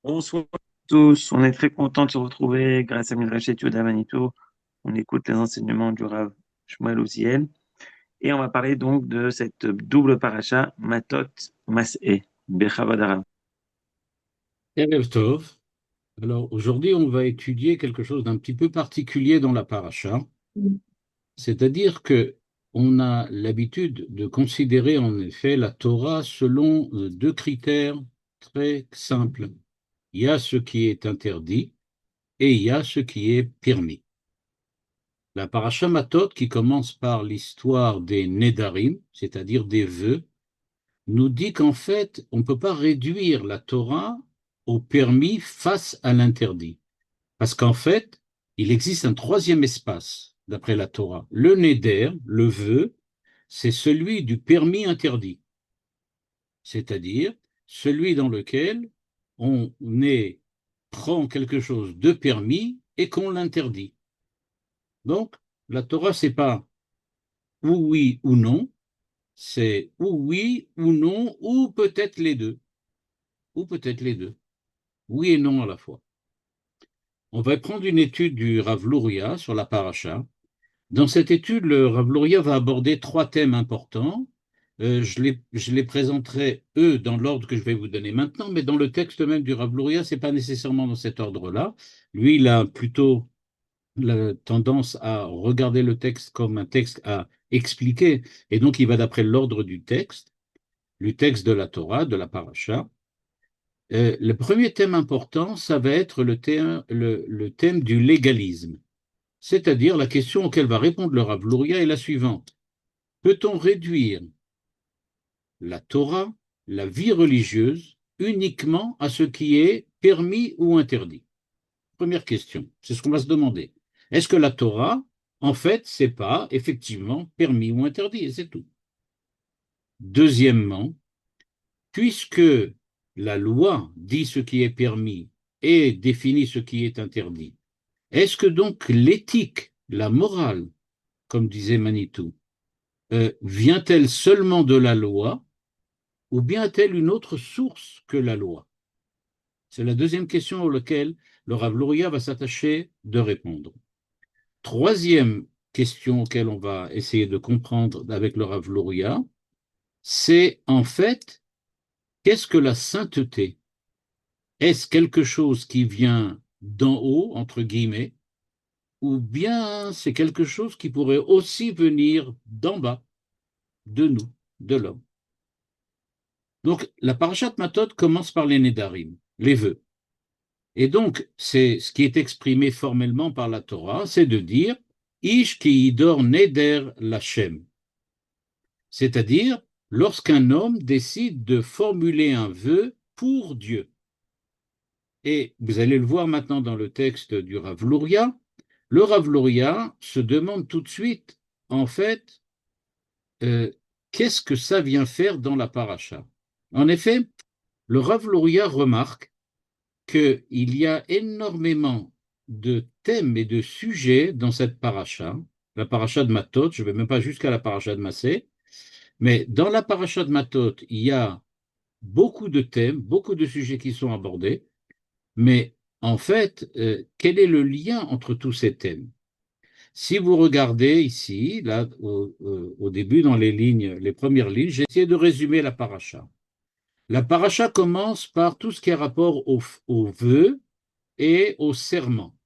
Bonsoir à tous, on est très content de se retrouver grâce à Midrash Études à Manitou. On écoute les enseignements du Rav Shmuel Uziel et on va parler donc de cette double paracha Matot Mas'eh Bechavod Harav. Erev Tov. Alors aujourd'hui, on va étudier quelque chose d'un petit peu particulier dans la paracha, c'est-à-dire que on a l'habitude de considérer en effet la Torah selon deux critères très simples. Il y a ce qui est interdit et il y a ce qui est permis. La paracha Matot, qui commence par l'histoire des Nedarim, c'est-à-dire des vœux, nous dit qu'en fait, on ne peut pas réduire la Torah au permis face à l'interdit. Parce qu'en fait, il existe un troisième espace, d'après la Torah. Le neder, le vœu, c'est celui du permis interdit, c'est-à-dire celui dans lequel on prend quelque chose de permis et qu'on l'interdit. Donc, la Torah, c'est pas ou oui ou non, c'est ou oui ou non, ou peut-être les deux, ou peut-être les deux, oui et non à la fois. On va prendre une étude du Rav Luria sur la paracha. Dans cette étude, le Rav Luria va aborder trois thèmes importants. Je les présenterai, eux, dans l'ordre que je vais vous donner maintenant, mais dans le texte même du Rav Luria, ce n'est pas nécessairement dans cet ordre-là. Lui, il a plutôt la tendance à regarder le texte comme un texte à expliquer, et donc il va d'après l'ordre du texte de la Torah, de la paracha. Le premier thème important, ça va être le thème du légalisme. C'est-à-dire la question auquel va répondre le Rav Luria est la suivante. Peut-on réduire la Torah, la vie religieuse, uniquement à ce qui est permis ou interdit? Première question, c'est ce qu'on va se demander. Est-ce que la Torah, en fait, c'est pas effectivement permis ou interdit, et c'est tout? Deuxièmement, puisque la loi dit ce qui est permis et définit ce qui est interdit, est-ce que donc l'éthique, la morale, comme disait Manitou, vient-elle seulement de la loi ou bien a-t-elle une autre source que la loi? C'est la deuxième question à laquelle le Rav Luria va s'attacher de répondre. Troisième question auquel on va essayer de comprendre avec le Rav Luria, c'est en fait, qu'est-ce que la sainteté? Est-ce quelque chose qui vient d'en haut, entre guillemets, ou bien c'est quelque chose qui pourrait aussi venir d'en bas, de nous, de l'homme? Donc, la parashat Matot commence par les Nédarim, les vœux. Et donc, c'est ce qui est exprimé formellement par la Torah, c'est de dire Ish ki idor neder lachem. C'est-à-dire, lorsqu'un homme décide de formuler un vœu pour Dieu. Et vous allez le voir maintenant dans le texte du Rav Luria, le Rav Luria se demande tout de suite, en fait, euh, qu'est-ce que ça vient faire dans la paracha? En effet, le Rav Luria remarque qu'il y a énormément de thèmes et de sujets dans cette paracha, la paracha de Matot, je ne vais même pas jusqu'à la paracha de Massé, mais dans la paracha de Matot, il y a beaucoup de thèmes, beaucoup de sujets qui sont abordés, mais en fait, quel est le lien entre tous ces thèmes? Si vous regardez ici, là, au début, dans les lignes, les premières lignes, j'ai essayé de résumer la paracha. La paracha commence par tout ce qui a rapport au vœu et au serment.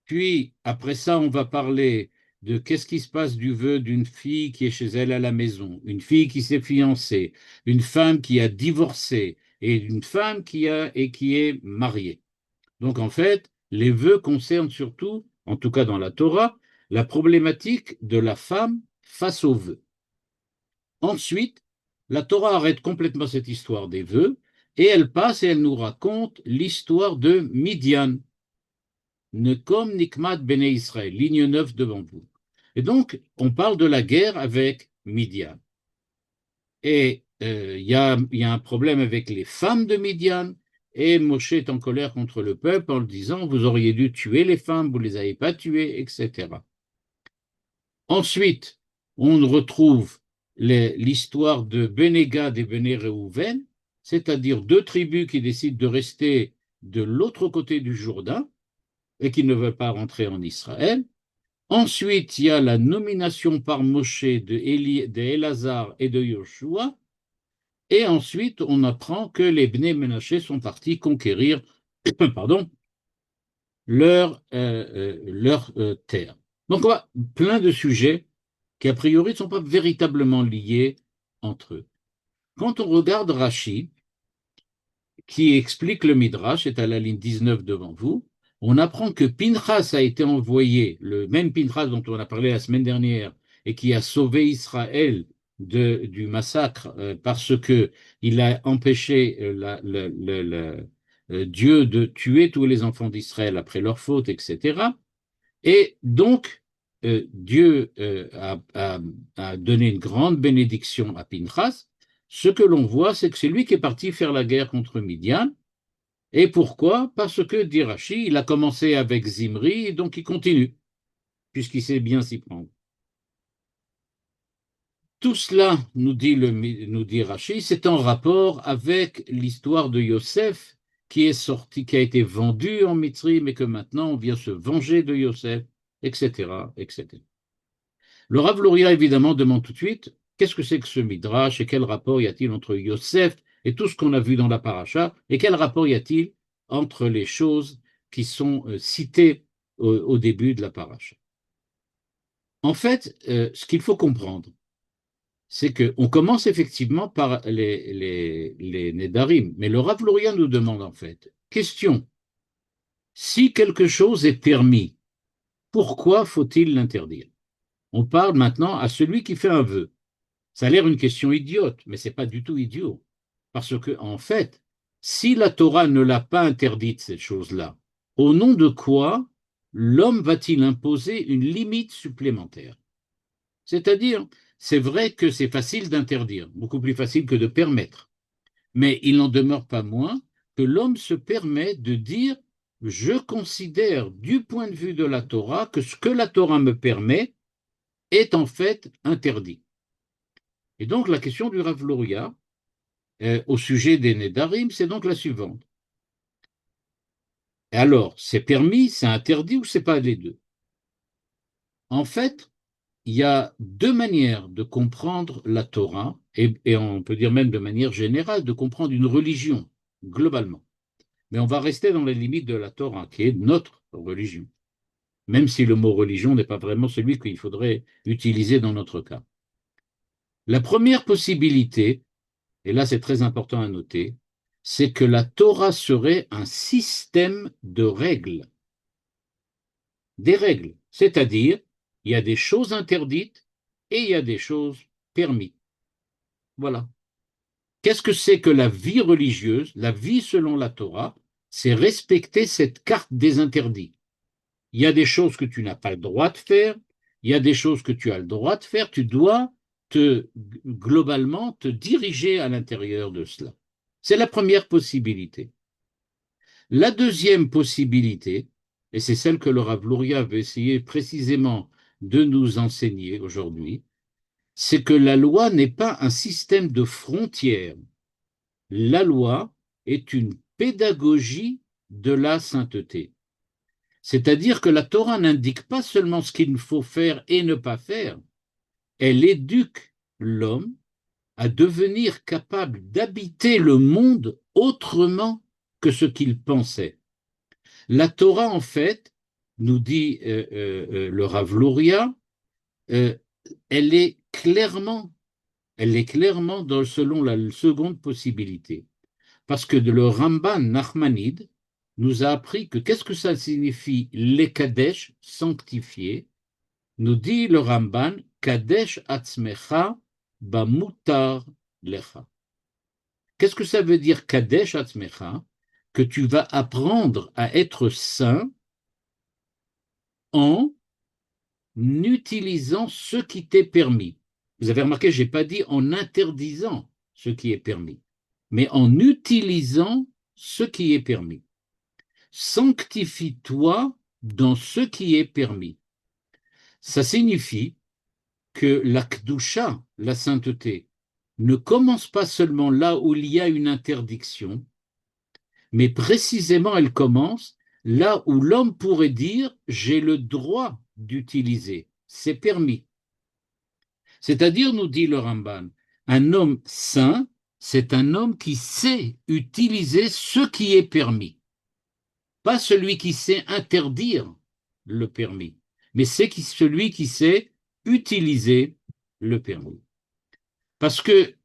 Puis, après ça, on va parler de qu'est-ce qui se passe du vœu d'une fille qui est chez elle à la maison, une fille qui s'est fiancée, une femme qui a divorcé et une femme qui est mariée. Donc, en fait, les vœux concernent surtout, en tout cas dans la Torah, la problématique de la femme face aux vœux. Ensuite, la Torah arrête complètement cette histoire des vœux et elle passe et elle nous raconte l'histoire de Midian, Nekom Nikmat Bene Israël, ligne 9 devant vous. Et donc, on parle de la guerre avec Midian. Et il y a un problème avec les femmes de Midian, et Moshe est en colère contre le peuple en le disant, vous auriez dû tuer les femmes, vous ne les avez pas tuées, etc. Ensuite, on retrouve l'histoire de Bénégad et Béné Réhouven, c'est-à-dire deux tribus qui décident de rester de l'autre côté du Jourdain et qui ne veulent pas rentrer en Israël. Ensuite, il y a la nomination par Moshe d'Élazar et de Yoshua. Et ensuite, on apprend que les Bnei Ménaché sont partis conquérir pardon, leur terre. Donc, on voit plein de sujets qui, a priori, ne sont pas véritablement liés entre eux. Quand on regarde Rashi, qui explique le Midrash, est à la ligne 19 devant vous, on apprend que Pinchas a été envoyé, le même Pinchas dont on a parlé la semaine dernière, et qui a sauvé Israël du massacre parce que il a empêché Dieu de tuer tous les enfants d'Israël après leur faute, etc. Et donc, Dieu a donné une grande bénédiction à Pinchas. Ce que l'on voit, c'est que c'est lui qui est parti faire la guerre contre Midian. Et pourquoi? Parce que, dit Rashi, il a commencé avec Zimri, et donc il continue, puisqu'il sait bien s'y prendre. Tout cela, nous dit Rashi, c'est en rapport avec l'histoire de Yosef, qui est sorti, qui a été vendu en Mitzri, mais que maintenant on vient se venger de Yosef, etc., etc. Le Rav Luria, évidemment, demande tout de suite, qu'est-ce que c'est que ce Midrash et quel rapport y a-t-il entre Yosef et tout ce qu'on a vu dans la paracha, et quel rapport y a-t-il entre les choses qui sont citées au début de la paracha. En fait, ce qu'il faut comprendre, c'est qu'on commence effectivement par les Nédarim, mais le Rav Luria nous demande en fait, question, si quelque chose est permis, pourquoi faut-il l'interdire? On parle maintenant à celui qui fait un vœu. Ça a l'air une question idiote, mais ce n'est pas du tout idiot. Parce que, en fait, si la Torah ne l'a pas interdite, cette chose-là, au nom de quoi l'homme va-t-il imposer une limite supplémentaire? C'est-à-dire, c'est vrai que c'est facile d'interdire, beaucoup plus facile que de permettre, mais il n'en demeure pas moins que l'homme se permet de dire je considère du point de vue de la Torah que ce que la Torah me permet est en fait interdit. Et donc la question du Rav Luria au sujet des Nédarim, c'est donc la suivante. Et alors, c'est permis, c'est interdit ou c'est pas les deux? En fait, il y a deux manières de comprendre la Torah, et on peut dire même de manière générale, de comprendre une religion, globalement. Mais on va rester dans les limites de la Torah, qui est notre religion, même si le mot religion n'est pas vraiment celui qu'il faudrait utiliser dans notre cas. La première possibilité, et là c'est très important à noter, c'est que la Torah serait un système de règles. Des règles, c'est-à-dire il y a des choses interdites et il y a des choses permises. Voilà. Qu'est-ce que c'est que la vie religieuse? La vie selon la Torah, c'est respecter cette carte des interdits. Il y a des choses que tu n'as pas le droit de faire, il y a des choses que tu as le droit de faire, tu dois globalement te diriger à l'intérieur de cela. C'est la première possibilité. La deuxième possibilité, et c'est celle que le Rav Luria veut essayer précisément de nous enseigner aujourd'hui, c'est que la loi n'est pas un système de frontières. La loi est une pédagogie de la sainteté. C'est-à-dire que la Torah n'indique pas seulement ce qu'il faut faire et ne pas faire, elle éduque l'homme à devenir capable d'habiter le monde autrement que ce qu'il pensait. La Torah, en fait, nous dit le Rav Luria, euh, elle est clairement, selon la seconde possibilité. Parce que le Ramban Nachmanide nous a appris que qu'est-ce que ça signifie les Kadesh, sanctifiés, nous dit le Ramban, Kadesh atzmecha bamutar lecha. Qu'est-ce que ça veut dire Kadesh atzmecha? Que tu vas apprendre à être saint en utilisant ce qui t'est permis. Vous avez remarqué, je n'ai pas dit en interdisant ce qui est permis, mais en utilisant ce qui est permis. Sanctifie-toi dans ce qui est permis. Ça signifie que la Kdusha, la sainteté, ne commence pas seulement là où il y a une interdiction, mais précisément elle commence là où l'homme pourrait dire j'ai le droit d'utiliser, c'est permis. C'est-à-dire, nous dit le Ramban, un homme saint, c'est un homme qui sait utiliser ce qui est permis, pas celui qui sait interdire le permis, mais c'est celui qui sait utiliser le permis. Parce que,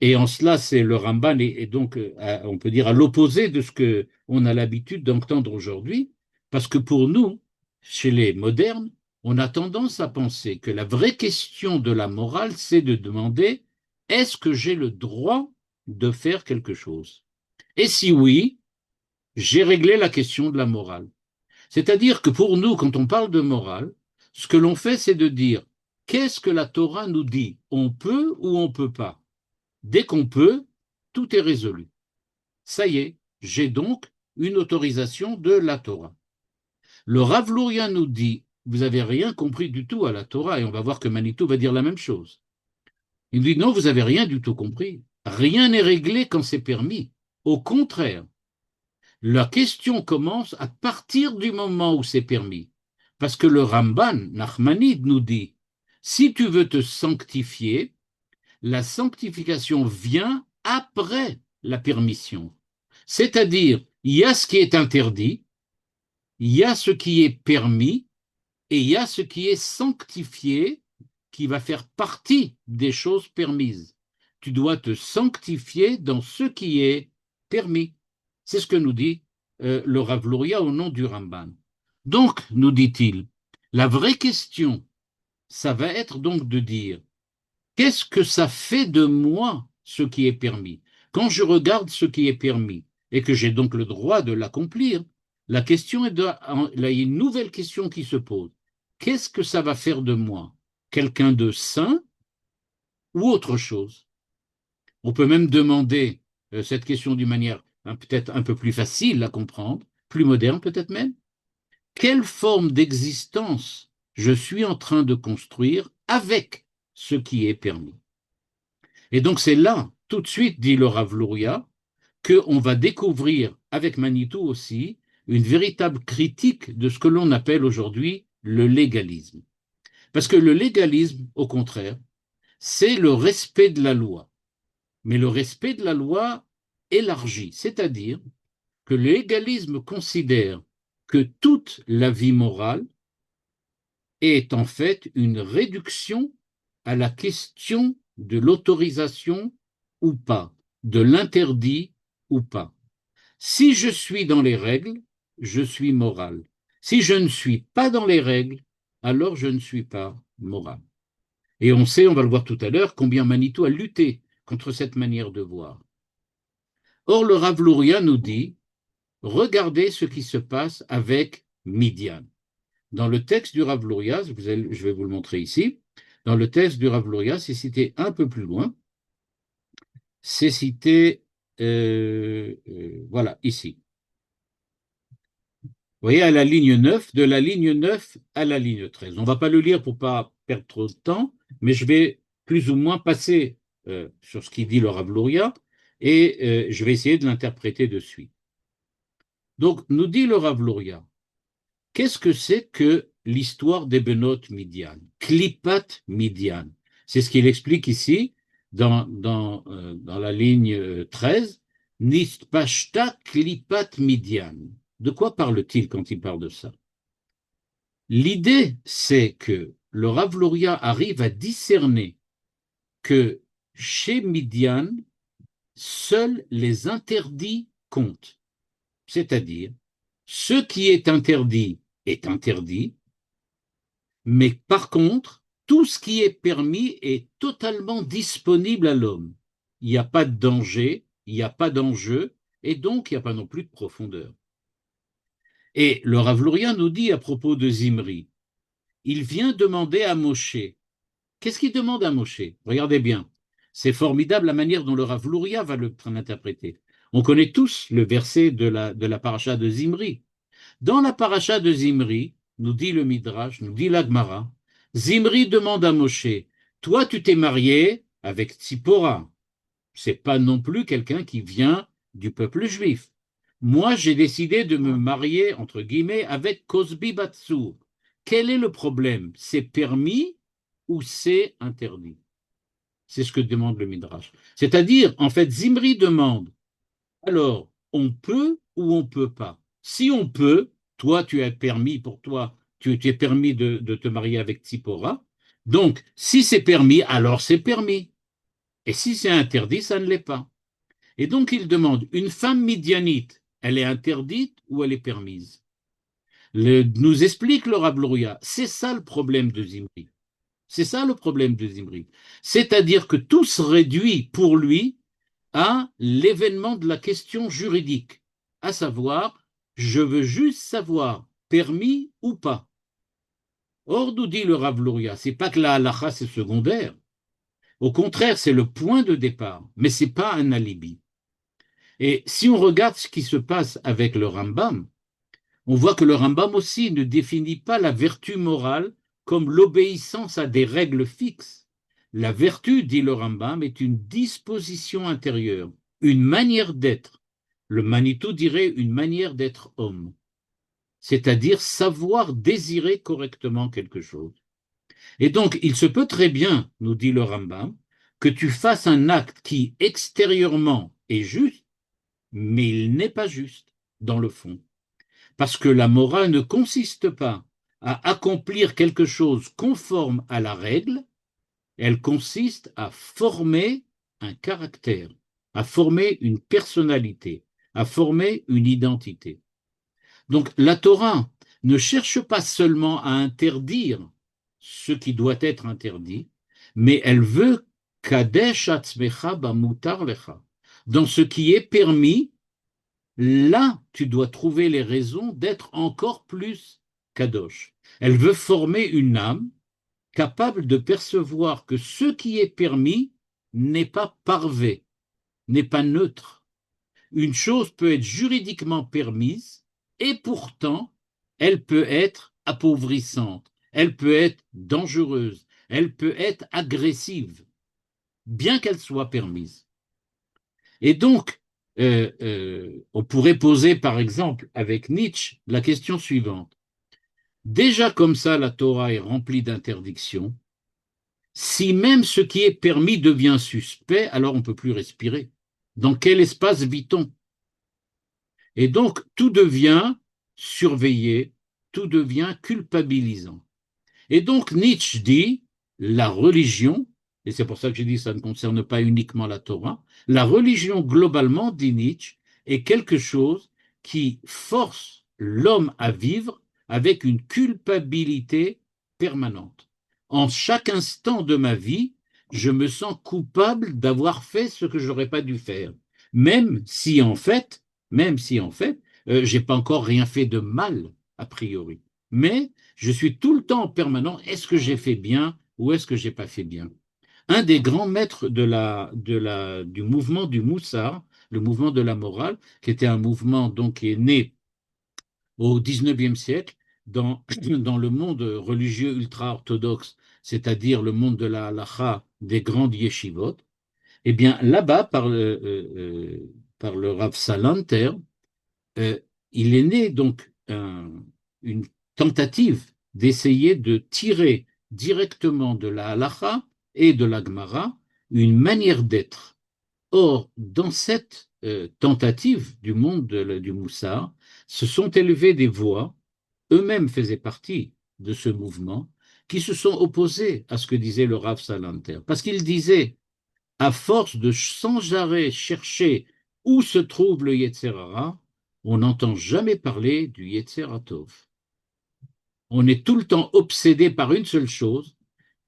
et en cela, c'est le Ramban, et donc, on peut dire à l'opposé de ce qu'on a l'habitude d'entendre aujourd'hui, parce que pour nous, chez les modernes, on a tendance à penser que la vraie question de la morale, c'est de demander, est-ce que j'ai le droit de faire quelque chose? Et si oui, j'ai réglé la question de la morale. C'est-à-dire que pour nous, quand on parle de morale, ce que l'on fait, c'est de dire, qu'est-ce que la Torah nous dit? On peut ou on ne peut pas? Dès qu'on peut, tout est résolu. Ça y est, j'ai donc une autorisation de la Torah. Le Rav Luria nous dit, vous n'avez rien compris du tout à la Torah, et on va voir que Manitou va dire la même chose. Il dit, non, vous n'avez rien du tout compris. Rien n'est réglé quand c'est permis. Au contraire, la question commence à partir du moment où c'est permis. Parce que le Ramban, Nachmanide, nous dit, si tu veux te sanctifier, la sanctification vient après la permission. C'est-à-dire, il y a ce qui est interdit, il y a ce qui est permis, et il y a ce qui est sanctifié, qui va faire partie des choses permises. Tu dois te sanctifier dans ce qui est permis. C'est ce que nous dit le Rav Luria au nom du Ramban. Donc, nous dit-il, la vraie question, ça va être donc de dire, qu'est-ce que ça fait de moi ce qui est permis? Quand je regarde ce qui est permis et que j'ai donc le droit de l'accomplir, la question est là, il y a une nouvelle question qui se pose. Qu'est-ce que ça va faire de moi? Quelqu'un de saint ou autre chose? On peut même demander cette question d'une manière peut-être un peu plus facile à comprendre, plus moderne peut-être même. Quelle forme d'existence je suis en train de construire avec ce qui est permis? Et donc c'est là, tout de suite, dit le Rav Luria, qu'on va découvrir avec Manitou aussi une véritable critique de ce que l'on appelle aujourd'hui le légalisme. Parce que le légalisme, au contraire, c'est le respect de la loi. Mais le respect de la loi élargi, c'est-à-dire que le légalisme considère que toute la vie morale est en fait une réduction à la question de l'autorisation ou pas, de l'interdit ou pas. Si je suis dans les règles, je suis moral. Si je ne suis pas dans les règles, alors je ne suis pas moral. Et on sait, on va le voir tout à l'heure, combien Manitou a lutté contre cette manière de voir. Or, le Rav Luria nous dit, regardez ce qui se passe avec Midian. Dans le texte du Rav Luria, je vais vous le montrer ici, dans le texte du Rav Luria, c'est cité un peu plus loin, c'est cité, voilà, ici. Vous voyez, à la ligne 9, de la ligne 9 à la ligne 13. On ne va pas le lire pour ne pas perdre trop de temps, mais je vais plus ou moins passer sur ce qu'il dit le Rav Luria et je vais essayer de l'interpréter de suite. Donc, nous dit le Rav Luria, qu'est-ce que c'est que l'histoire des Benot Midian? Klipat Midian. C'est ce qu'il explique ici dans la ligne 13. Nistpashta Klipat Midian. De quoi parle-t-il quand il parle de ça? L'idée, c'est que le Rav Luria arrive à discerner que chez Midian, seuls les interdits comptent. C'est-à-dire, ce qui est interdit, mais par contre, tout ce qui est permis est totalement disponible à l'homme. Il n'y a pas de danger, il n'y a pas d'enjeu, et donc il n'y a pas non plus de profondeur. Et le Rav Luria nous dit à propos de Zimri, il vient demander à Moshe. Qu'est-ce qu'il demande à Moshe? Regardez bien, c'est formidable la manière dont le Rav Luria va l'interpréter. On connaît tous le verset de la paracha de Zimri. Dans la paracha de Zimri, nous dit le Midrash, nous dit l'Agmara, Zimri demande à Moshe, toi tu t'es marié avec Tzipora, C'est pas non plus quelqu'un qui vient du peuple juif. Moi, j'ai décidé de me marier, entre guillemets, avec Cosbi Batsour. Quel est le problème? C'est permis ou c'est interdit? C'est ce que demande le Midrash. C'est-à-dire, en fait, Zimri demande, alors, on peut ou on peut pas? Si on peut, toi, tu as permis pour toi, tu es permis de te marier avec Tzipora. Donc, si c'est permis, alors c'est permis. Et si c'est interdit, ça ne l'est pas. Et donc, il demande, une femme midianite, elle est interdite ou elle est permise? Nous explique le Rav Louria, c'est ça le problème de Zimri. C'est ça le problème de Zimri. C'est-à-dire que tout se réduit pour lui à l'événement de la question juridique, à savoir, je veux juste savoir, permis ou pas. Or, nous dit le Rav Louria, c'est pas que la halakha c'est secondaire. Au contraire, c'est le point de départ, mais c'est pas un alibi. Et si on regarde ce qui se passe avec le Rambam, on voit que le Rambam aussi ne définit pas la vertu morale comme l'obéissance à des règles fixes. La vertu, dit le Rambam, est une disposition intérieure, une manière d'être. Le Manitou dirait une manière d'être homme, c'est-à-dire savoir désirer correctement quelque chose. Et donc, il se peut très bien, nous dit le Rambam, que tu fasses un acte qui extérieurement est juste, mais il n'est pas juste dans le fond. Parce que la morale ne consiste pas à accomplir quelque chose conforme à la règle, elle consiste à former un caractère, à former une personnalité, à former une identité. Donc la Torah ne cherche pas seulement à interdire ce qui doit être interdit, mais elle veut kadesh atzmecha bamutar lecha. Dans ce qui est permis, là, tu dois trouver les raisons d'être encore plus kadosh. Elle veut former une âme capable de percevoir que ce qui est permis n'est pas parvé, n'est pas neutre. Une chose peut être juridiquement permise et pourtant, elle peut être appauvrissante, elle peut être dangereuse, elle peut être agressive, bien qu'elle soit permise. Et donc, on pourrait poser, par exemple, avec Nietzsche, la question suivante. Déjà comme ça, la Torah est remplie d'interdictions. Si même ce qui est permis devient suspect, alors on ne peut plus respirer. Dans quel espace vit-on? Et donc, tout devient surveillé, tout devient culpabilisant. Et donc, Nietzsche dit, la religion, et c'est pour ça que j'ai dit que ça ne concerne pas uniquement la Torah, la religion globalement, dit Nietzsche, est quelque chose qui force l'homme à vivre avec une culpabilité permanente. En chaque instant de ma vie, je me sens coupable d'avoir fait ce que je n'aurais pas dû faire, même si en fait, j'ai pas encore rien fait de mal, a priori. Mais je suis tout le temps en permanent, est-ce que j'ai fait bien ou est-ce que j'ai pas fait bien? Un des grands maîtres du mouvement du Moussard, le mouvement de la morale, qui était un mouvement donc qui est né au XIXe siècle dans le monde religieux ultra-orthodoxe, c'est-à-dire le monde de la halacha des grandes yeshivot, eh bien là-bas, par le Rav Salanter, euh, il est né donc une tentative d'essayer de tirer directement de la halacha et de la Gemara une manière d'être. Or, dans cette tentative du monde du Moussard, se sont élevées des voix, eux-mêmes faisaient partie de ce mouvement, qui se sont opposés à ce que disait le Rav Salanter. Parce qu'il disait, à force de sans arrêt chercher où se trouve le Yetzer Hara, on n'entend jamais parler du Yetzer Hatov. On est tout le temps obsédé par une seule chose,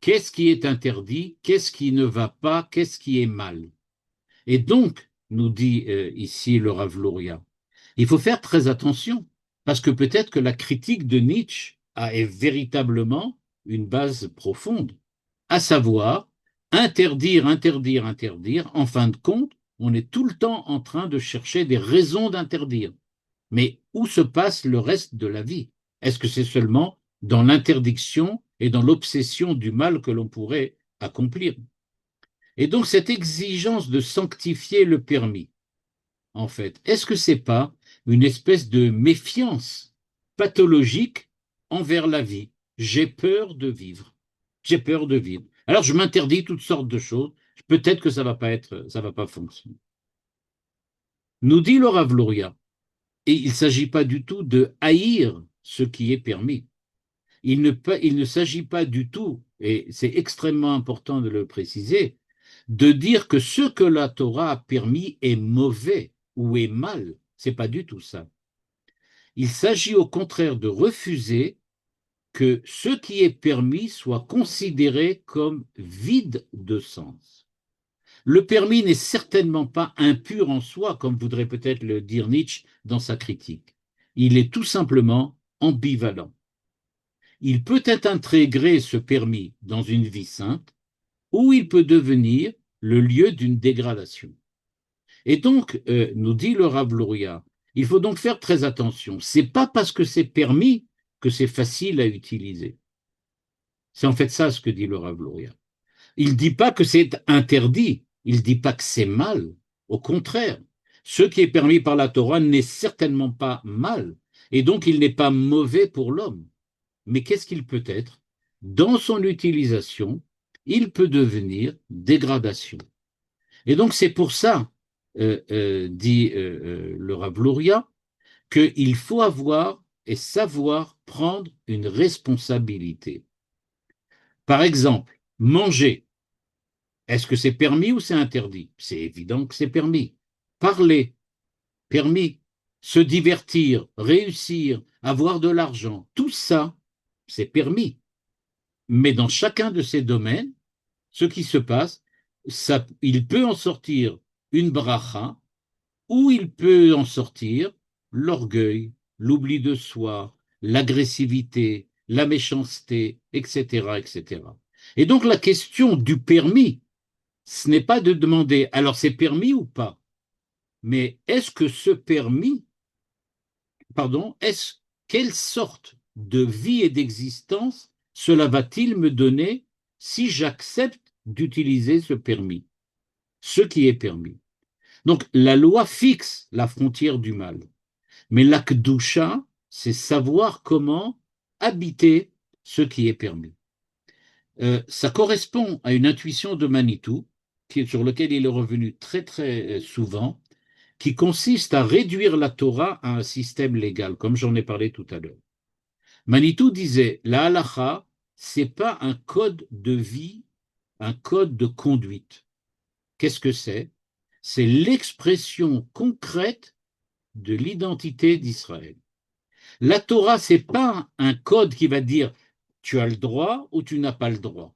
qu'est-ce qui est interdit, qu'est-ce qui ne va pas, qu'est-ce qui est mal. Et donc, nous dit ici le Rav Louria, il faut faire très attention, parce que peut-être que la critique de Nietzsche est véritablement une base profonde, à savoir interdire, interdire, interdire. En fin de compte, on est tout le temps en train de chercher des raisons d'interdire. Mais où se passe le reste de la vie? Est-ce que c'est seulement dans l'interdiction et dans l'obsession du mal que l'on pourrait accomplir? Et donc cette exigence de sanctifier le permis, en fait, est-ce que c'est pas une espèce de méfiance pathologique envers la vie? J'ai peur de vivre. J'ai peur de vivre. Alors je m'interdis toutes sortes de choses. Peut-être que ça va pas fonctionner. Nous dit le Rav Luria, et il ne s'agit pas du tout de haïr ce qui est permis. Il ne s'agit pas du tout, et c'est extrêmement important de le préciser, de dire que ce que la Torah a permis est mauvais ou est mal. C'est pas du tout ça. Il s'agit au contraire de refuser que ce qui est permis soit considéré comme vide de sens. Le permis n'est certainement pas impur en soi, comme voudrait peut-être le dire Nietzsche dans sa critique. Il est tout simplement ambivalent. Il peut être intégré, ce permis, dans une vie sainte, ou il peut devenir le lieu d'une dégradation. Et donc, nous dit le Rav Luria, il faut donc faire très attention. C'est pas parce que c'est permis que c'est facile à utiliser. C'est en fait ça ce que dit le Rav Luria. Il ne dit pas que c'est interdit, il ne dit pas que c'est mal. Au contraire, ce qui est permis par la Torah n'est certainement pas mal, et donc il n'est pas mauvais pour l'homme. Mais qu'est-ce qu'il peut être? Dans son utilisation, il peut devenir dégradation. Et donc c'est pour ça, dit le Rav Luria, qu'il faut avoir et savoir prendre une responsabilité. Par exemple, manger. Est-ce que c'est permis ou c'est interdit? C'est évident que c'est permis. Parler, permis. Se divertir, réussir, avoir de l'argent, tout ça, c'est permis. Mais dans chacun de ces domaines, ce qui se passe, il peut en sortir une bracha ou il peut en sortir l'orgueil, l'oubli de soi, l'agressivité, la méchanceté, etc., etc. Et donc la question du permis, ce n'est pas de demander, alors c'est permis ou pas, mais est-ce que ce permis, pardon, quelle sorte de vie et d'existence cela va-t-il me donner si j'accepte d'utiliser ce permis, ce qui est permis? Donc la loi fixe la frontière du mal, mais l'akdoucha, c'est savoir comment habiter ce qui est permis. Ça correspond à une intuition de Manitou, sur lequel il est revenu très très souvent, qui consiste à réduire la Torah à un système légal, comme j'en ai parlé tout à l'heure. Manitou disait, la halacha, c'est pas un code de vie, un code de conduite. Qu'est-ce que c'est? C'est l'expression concrète de l'identité d'Israël. La Torah, c'est pas un code qui va dire tu as le droit ou tu n'as pas le droit.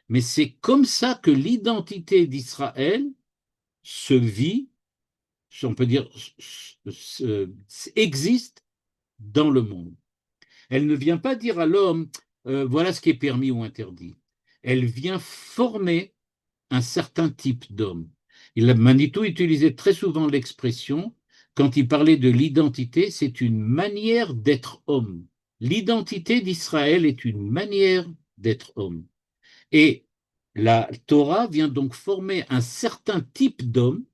Mais c'est comme ça que l'identité d'Israël se vit, on peut dire, existe dans le monde. Elle ne vient pas dire à l'homme, voilà ce qui est permis ou interdit. Elle vient former un certain type d'homme. Manitou utilisait très souvent l'expression, quand il parlait de l'identité, c'est une manière d'être homme. L'identité d'Israël est une manière d'être homme. Et la Torah vient donc former un certain type d'homme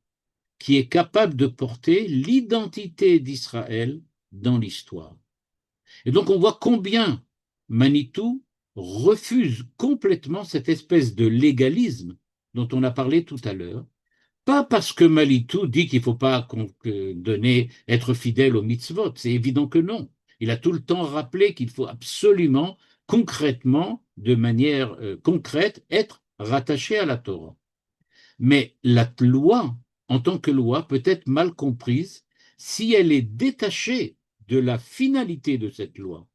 qui est capable de porter l'identité d'Israël dans l'histoire. Et donc on voit combien Manitou refuse complètement cette espèce de légalisme dont on a parlé tout à l'heure, pas parce que Manitou dit qu'il ne faut pas être fidèle aux mitzvot, c'est évident que non. Il a tout le temps rappelé qu'il faut absolument, concrètement, de manière concrète, être rattaché à la Torah. Mais la loi, en tant que loi, peut être mal comprise si elle est détachée de la finalité de cette loi.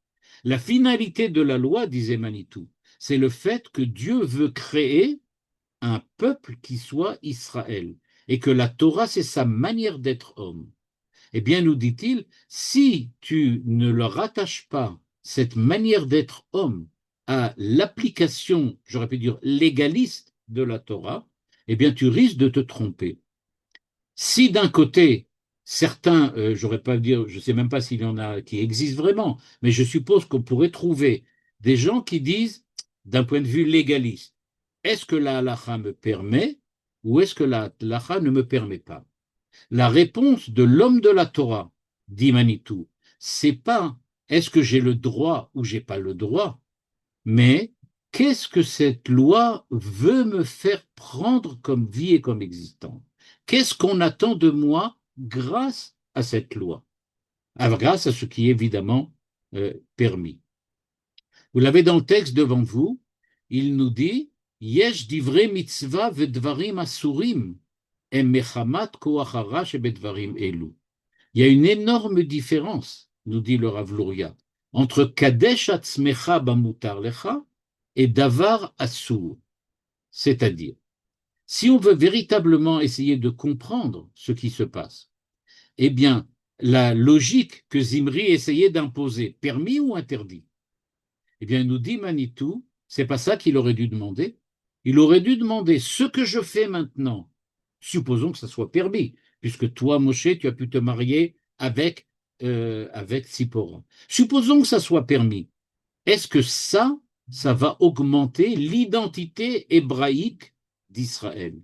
La finalité de la loi, disait Manitou, c'est le fait que Dieu veut créer un peuple qui soit Israël et que la Torah, c'est sa manière d'être homme. Eh bien, nous dit-il, si tu ne leur rattaches pas cette manière d'être homme à l'application, j'aurais pu dire légaliste de la Torah, eh bien, tu risques de te tromper. Si d'un côté, certains, j'aurais pas à dire, je ne sais même pas s'il y en a qui existent vraiment, mais je suppose qu'on pourrait trouver des gens qui disent, d'un point de vue légaliste, est-ce que la halakha me permet ou est-ce que la halakha ne me permet pas? La réponse de l'homme de la Torah, dit Manitou, c'est pas est-ce que j'ai le droit ou j'ai pas le droit, mais qu'est-ce que cette loi veut me faire prendre comme vie et comme existence? Qu'est-ce qu'on attend de moi grâce à cette loi? Alors, grâce à ce qui est évidemment permis. Vous l'avez dans le texte devant vous, il nous dit Yesh divrei mitzvah vedvarim asurim em mechamat koach hara shebedvarim elu. Il y a une énorme différence, nous dit le Rav Luria, entre Kadesh atzmecha bamutar lecha et Davar Assur. C'est-à-dire, si on veut véritablement essayer de comprendre ce qui se passe, eh bien, la logique que Zimri essayait d'imposer, permis ou interdit, eh bien, nous dit Manitou, c'est pas ça qu'il aurait dû demander. Il aurait dû demander ce que je fais maintenant. Supposons que ça soit permis, puisque toi, Moshe, tu as pu te marier avec Sipora. Supposons que ça soit permis. Est-ce que ça va augmenter l'identité hébraïque d'Israël?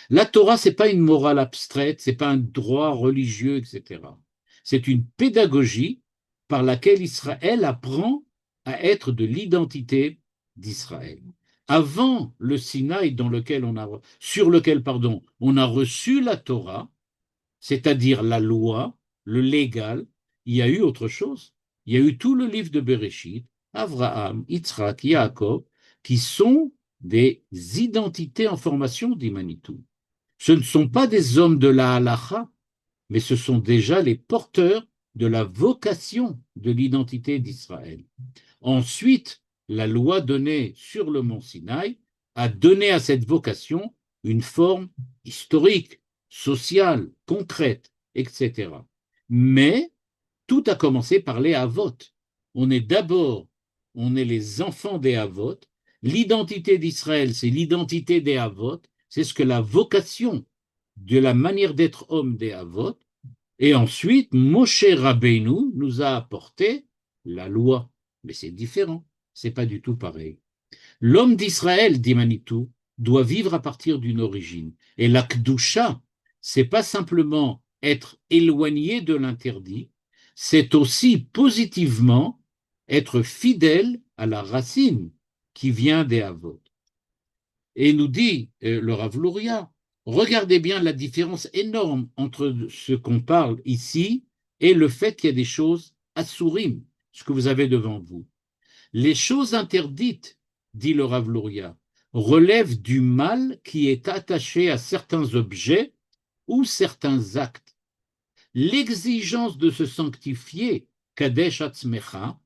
La Torah, c'est pas une morale abstraite, c'est pas un droit religieux, etc. C'est une pédagogie par laquelle Israël apprend à être de l'identité d'Israël. Avant le Sinaï sur lequel on a reçu la Torah, c'est-à-dire la loi, le légal, il y a eu autre chose. Il y a eu tout le livre de Bereshit, Abraham, Yitzhak, Yaakov, qui sont des identités en formation, dit Manitou. Ce ne sont pas des hommes de la halacha, mais ce sont déjà les porteurs de la vocation de l'identité d'Israël. Ensuite, la loi donnée sur le mont Sinaï a donné à cette vocation une forme historique, sociale, concrète, etc. Mais tout a commencé par les Havot. On est les enfants des Havot. L'identité d'Israël, c'est l'identité des Havot. C'est ce que la vocation de la manière d'être homme des Havot. Et ensuite, Moshe Rabbeinu nous a apporté la loi. Mais c'est différent, c'est pas du tout pareil. L'homme d'Israël, dit Manitou, doit vivre à partir d'une origine. Et la Kdusha, c'est pas simplement être éloigné de l'interdit, c'est aussi positivement être fidèle à la racine qui vient des Havot. Et nous dit le Rav Luria, regardez bien la différence énorme entre ce qu'on parle ici et le fait qu'il y a des choses assourim, ce que vous avez devant vous. Les choses interdites, dit le Rav Luria, relèvent du mal qui est attaché à certains objets ou certains actes. L'exigence de se sanctifier, Kadesh Atzmecha,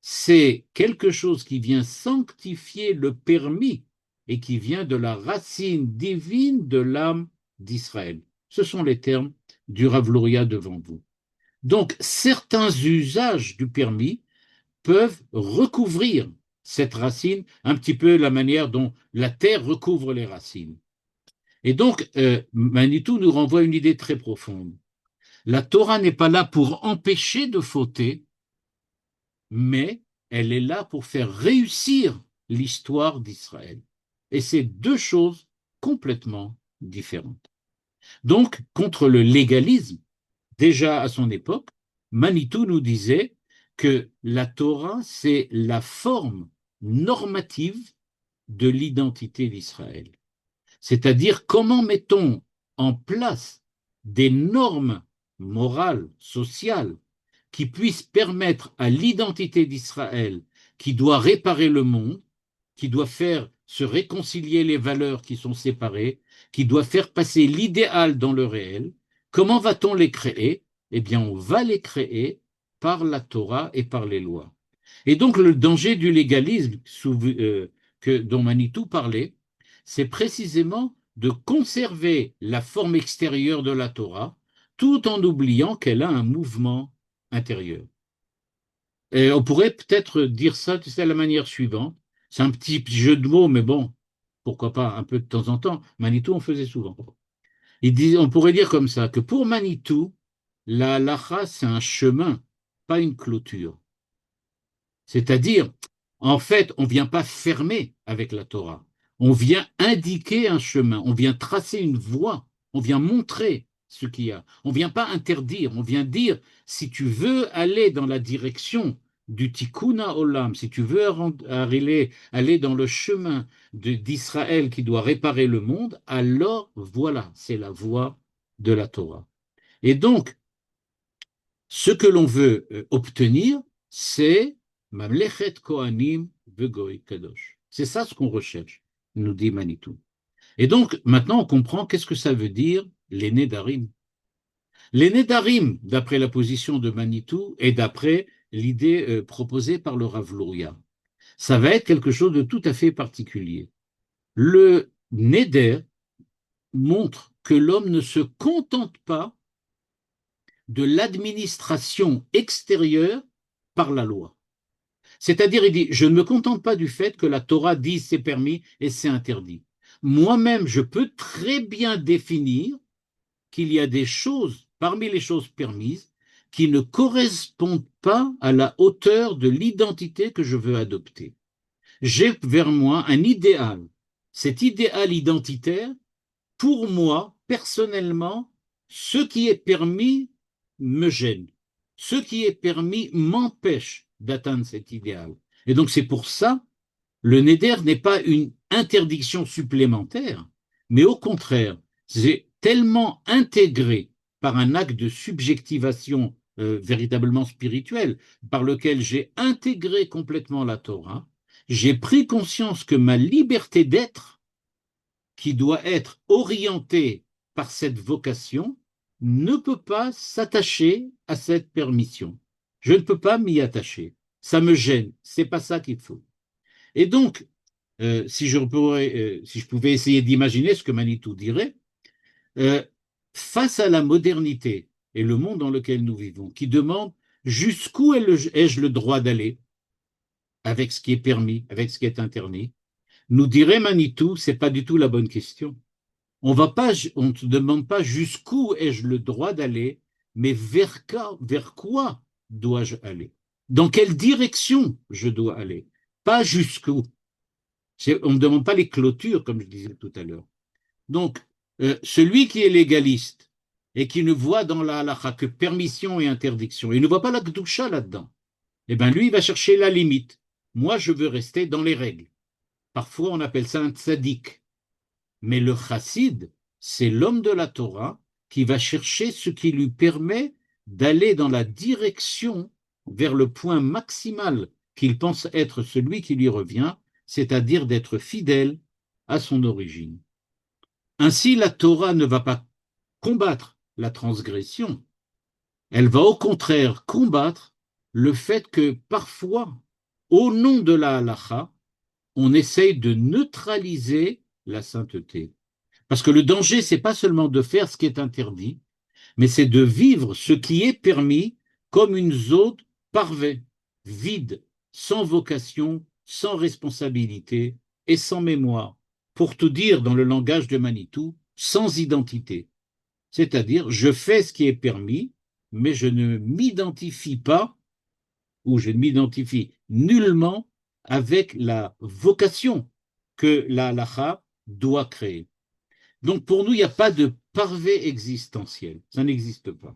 c'est quelque chose qui vient sanctifier le permis et qui vient de la racine divine de l'âme d'Israël. Ce sont les termes du Rav Luria devant vous. Donc, certains usages du permis peuvent recouvrir cette racine, un petit peu la manière dont la terre recouvre les racines. Et donc, Manitou nous renvoie une idée très profonde. La Torah n'est pas là pour empêcher de fauter, mais elle est là pour faire réussir l'histoire d'Israël. Et c'est deux choses complètement différentes. Donc, contre le légalisme, déjà à son époque, Manitou nous disait que la Torah, c'est la forme normative de l'identité d'Israël. C'est-à-dire comment mettons en place des normes morales, sociales, qui puissent permettre à l'identité d'Israël, qui doit réparer le monde, qui doit faire se réconcilier les valeurs qui sont séparées, qui doit faire passer l'idéal dans le réel, comment va-t-on les créer? Eh bien, on va les créer par la Torah et par les lois. Et donc, le danger du légalisme dont Manitou parlait, c'est précisément de conserver la forme extérieure de la Torah, tout en oubliant qu'elle a un mouvement intérieur. Et on pourrait peut-être dire ça, tu sais, de la manière suivante. C'est un petit jeu de mots, mais bon, pourquoi pas un peu de temps en temps. Manitou, on faisait souvent. On pourrait dire comme ça, que pour Manitou, la halacha, c'est un chemin, pas une clôture. C'est-à-dire, en fait, on ne vient pas fermer avec la Torah. On vient indiquer un chemin, on vient tracer une voie, on vient montrer ce qu'il y a. On ne vient pas interdire, on vient dire, si tu veux aller dans la direction du Tikkun Olam, si tu veux aller dans le chemin d'Israël qui doit réparer le monde, alors voilà, c'est la voie de la Torah. Et donc, ce que l'on veut obtenir, c'est Mamlechet Kohanim Vegoy Kadosh. C'est ça ce qu'on recherche, nous dit Manitou. Et donc, maintenant, on comprend qu'est-ce que ça veut dire les Nédarim. Les Nédarim, d'après la position de Manitou et d'après l'idée proposée par le Rav Luria, ça va être quelque chose de tout à fait particulier. Le Néder montre que l'homme ne se contente pas de l'administration extérieure par la loi. C'est-à-dire, il dit, je ne me contente pas du fait que la Torah dit c'est permis et c'est interdit. Moi-même, je peux très bien définir qu'il y a des choses, parmi les choses permises, qui ne correspondent pas à la hauteur de l'identité que je veux adopter. J'ai vers moi un idéal. Cet idéal identitaire, pour moi, personnellement, ce qui est permis me gêne. Ce qui est permis m'empêche d'atteindre cet idéal. Et donc c'est pour ça, le neder n'est pas une interdiction supplémentaire, mais au contraire, c'est tellement intégré par un acte de subjectivation véritablement spirituelle, par lequel j'ai intégré complètement la Torah, j'ai pris conscience que ma liberté d'être, qui doit être orientée par cette vocation, ne peut pas s'attacher à cette permission. Je ne peux pas m'y attacher. Ça me gêne. C'est pas ça qu'il faut. Et donc, si je pouvais essayer d'imaginer ce que Manitou dirait, euh, face à la modernité et le monde dans lequel nous vivons, qui demande jusqu'où ai-je le droit d'aller avec ce qui est permis, avec ce qui est interdit, nous dirait Manitou, c'est pas du tout la bonne question. On ne te demande pas jusqu'où ai-je le droit d'aller, mais vers quoi dois-je aller? Dans quelle direction je dois aller? Pas jusqu'où. On ne me demande pas les clôtures, comme je disais tout à l'heure. Donc, celui qui est légaliste et qui ne voit dans la halakha que permission et interdiction, il ne voit pas la kedusha là-dedans, eh bien lui, il va chercher la limite. Moi, je veux rester dans les règles. Parfois, on appelle ça un tzaddik. Mais le chassid, c'est l'homme de la Torah qui va chercher ce qui lui permet d'aller dans la direction vers le point maximal qu'il pense être celui qui lui revient, c'est-à-dire d'être fidèle à son origine. Ainsi, la Torah ne va pas combattre la transgression, elle va au contraire combattre le fait que parfois, au nom de la halacha, on essaye de neutraliser la sainteté. Parce que le danger, c'est pas seulement de faire ce qui est interdit, mais c'est de vivre ce qui est permis comme une zone parvée, vide, sans vocation, sans responsabilité et sans mémoire. Pour tout dire dans le langage de Manitou, sans identité. C'est-à-dire, je fais ce qui est permis, mais je ne m'identifie pas, ou je ne m'identifie nullement avec la vocation que la halacha doit créer. Donc pour nous, il n'y a pas de parvé existentiel. Ça n'existe pas.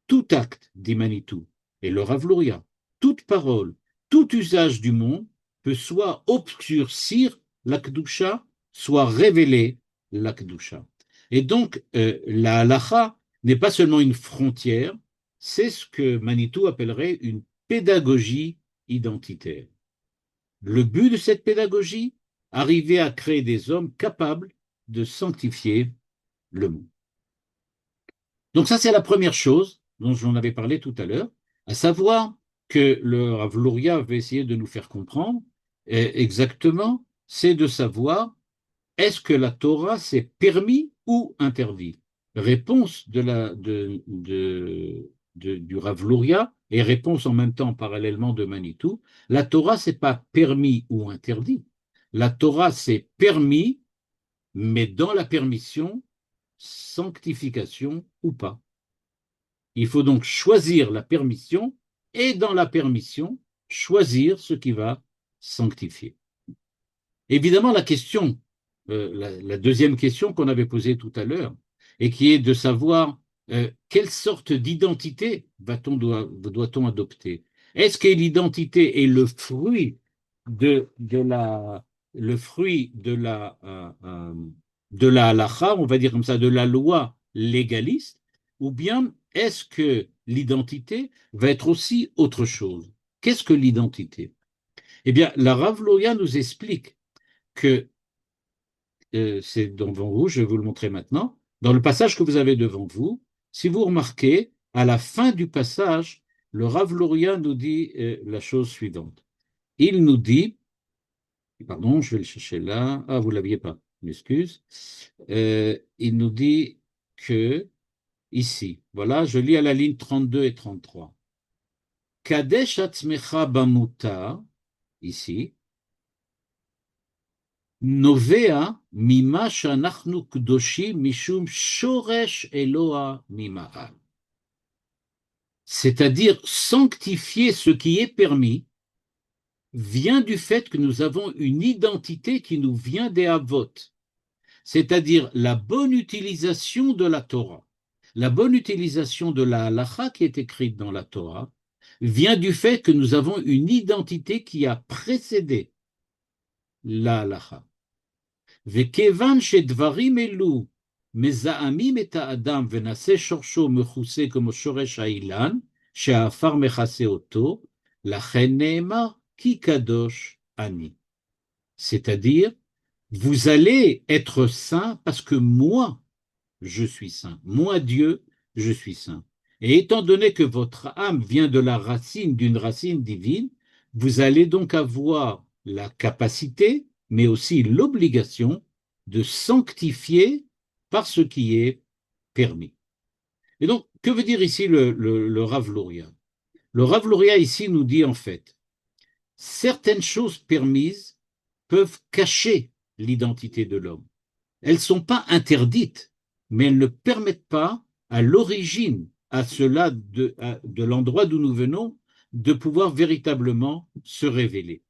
Tout acte, dit Manitou, et le Rav Luria, toute parole, tout usage du monde peut soit obscurcir la Kedusha, soit révéler la Kedusha. Et donc, la halacha n'est pas seulement une frontière, c'est ce que Manitou appellerait une pédagogie identitaire. Le but de cette pédagogie, arriver à créer des hommes capables de sanctifier le monde. Donc ça, c'est la première chose dont j'en avais parlé tout à l'heure, à savoir que le Rav Luria avait essayé de nous faire comprendre exactement, c'est de savoir est-ce que la Torah c'est permis ou interdit? Réponse du Rav Luria et réponse en même temps parallèlement de Manitou, la Torah c'est pas permis ou interdit. La Torah c'est permis, mais dans la permission, sanctification ou pas. Il faut donc choisir la permission et dans la permission, choisir ce qui va sanctifier. Évidemment, la question la deuxième question qu'on avait posée tout à l'heure, et qui est de savoir quelle sorte d'identité doit-on adopter? Est-ce que l'identité est le fruit de la halakha, on va dire comme ça, de la loi légaliste, ou bien est-ce que l'identité va être aussi autre chose? Qu'est-ce que l'identité? Eh bien, la Rav Loya nous explique que c'est devant vous, je vais vous le montrer maintenant. Dans le passage que vous avez devant vous, si vous remarquez, à la fin du passage, le Rav Loria nous dit la chose suivante. Il nous dit, pardon, je vais le chercher là. Ah, vous ne l'aviez pas, m'excuse. Il nous dit que, ici, voilà, je lis à la ligne 32 et 33. Kadesh atzmecha bamuta, ici, Novea mima shanachnu kdoshim mishum shoresh Eloa mima'al. C'est-à-dire sanctifier ce qui est permis vient du fait que nous avons une identité qui nous vient des Havot, c'est-à-dire la bonne utilisation de la Torah. La bonne utilisation de la halacha qui est écrite dans la Torah vient du fait que nous avons une identité qui a précédé la halacha. וכיוון שדברים אלו מזהמים את האדם ונעשה שורשו מכוסה כמו שורש האילן, שהעפר מכסה אותו, לכן נאמר כי קדוש אני. C'est-à-dire, vous allez être saint parce que moi, je suis saint. Moi, Dieu, je suis saint. Et étant donné que votre âme vient de la racine, d'une racine divine, vous allez donc avoir la capacité, mais aussi l'obligation de sanctifier par ce qui est permis. Et donc, que veut dire ici le Rav Luria? Le Rav Luria ici nous dit en fait, certaines choses permises peuvent cacher l'identité de l'homme. Elles ne sont pas interdites, mais elles ne permettent pas à l'origine, à cela de l'endroit d'où nous venons, de pouvoir véritablement se révéler.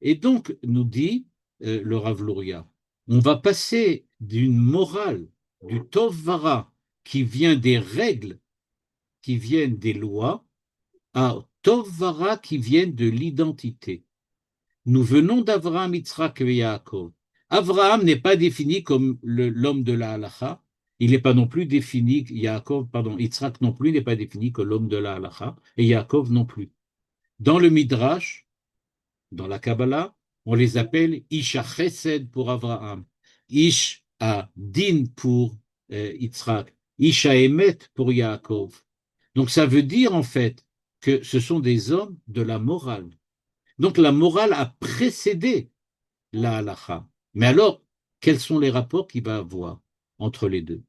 Et donc, nous dit le Rav Luria, on va passer d'une morale, du Tov Vara, qui vient des règles, qui viennent des lois, à Tov Vara qui viennent de l'identité. Nous venons d'Avraham, Yitzhak et Yaakov. Avraham n'est pas défini comme l'homme de la halacha. Il n'est pas non plus défini, Yitzhak non plus n'est pas défini comme l'homme de la halacha, et Yaakov non plus. Dans le Midrash, dans la Kabbalah, on les appelle Ish Chesed pour Avraham, Ish Din pour Yitzhak, Ish Emet pour Yaakov. Donc ça veut dire en fait que ce sont des hommes de la morale. Donc la morale a précédé la halacha. Mais alors, quels sont les rapports qu'il va avoir entre les deux?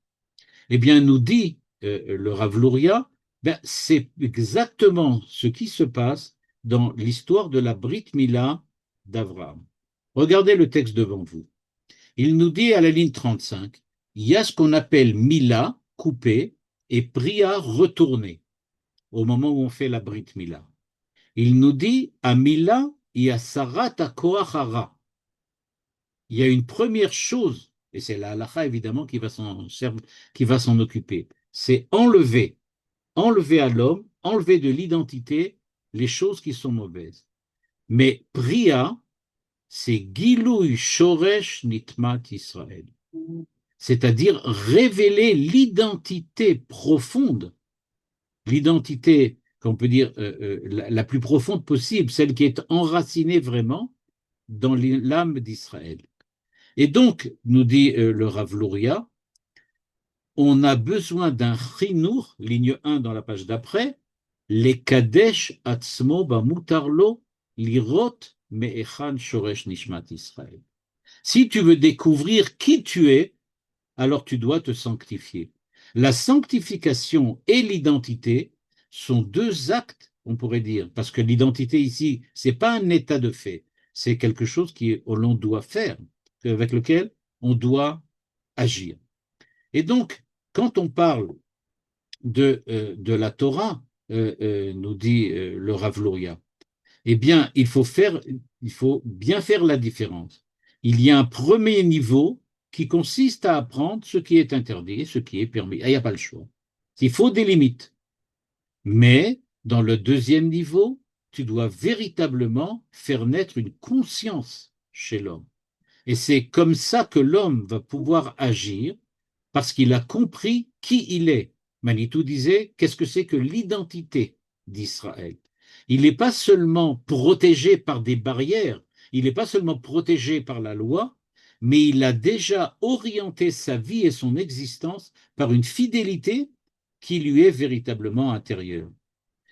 Eh bien, nous dit le Rav Luria, c'est exactement ce qui se passe dans l'histoire de la Brit Mila d'Avraham. Regardez le texte devant vous. Il nous dit à la ligne 35, il y a ce qu'on appelle Mila, coupé, et Priya, retourné, au moment où on fait la Brit Mila. Il nous dit, à Mila, il y a Sarat Koachara. Il y a une première chose, et c'est la halakha évidemment qui va s'en occuper, c'est enlever à l'homme, enlever de l'identité les choses qui sont mauvaises. Mais Priya, c'est Gilui Shoresh Nitmat Israël. C'est-à-dire révéler l'identité profonde, l'identité, qu'on peut dire, la plus profonde possible, celle qui est enracinée vraiment dans l'âme d'Israël. Et donc, nous dit le Rav Luria, on a besoin d'un chinour, ligne 1 dans la page d'après, les kadesh atzmo bamutarlo lirot me'echan shoresh nishmat Israël. Si tu veux découvrir qui tu es, alors tu dois te sanctifier. La sanctification et l'identité sont deux actes, on pourrait dire, parce que l'identité ici, c'est pas un état de fait, c'est quelque chose que l'on doit faire, avec lequel on doit agir. Et donc, quand on parle de la Torah, nous dit le Rav Luria, eh bien, il faut bien faire la différence. il y a un premier niveau qui consiste à apprendre ce qui est interdit et ce qui est permis. Il n'y a pas le choix. Il faut des limites. Mais dans le deuxième niveau, tu dois véritablement faire naître une conscience chez l'homme. Et c'est comme ça que l'homme va pouvoir agir parce qu'il a compris qui il est. Manitou disait, qu'est-ce que c'est que l'identité d'Israël? Il n'est pas seulement protégé par des barrières, il n'est pas seulement protégé par la loi, mais il a déjà orienté sa vie et son existence par une fidélité qui lui est véritablement intérieure.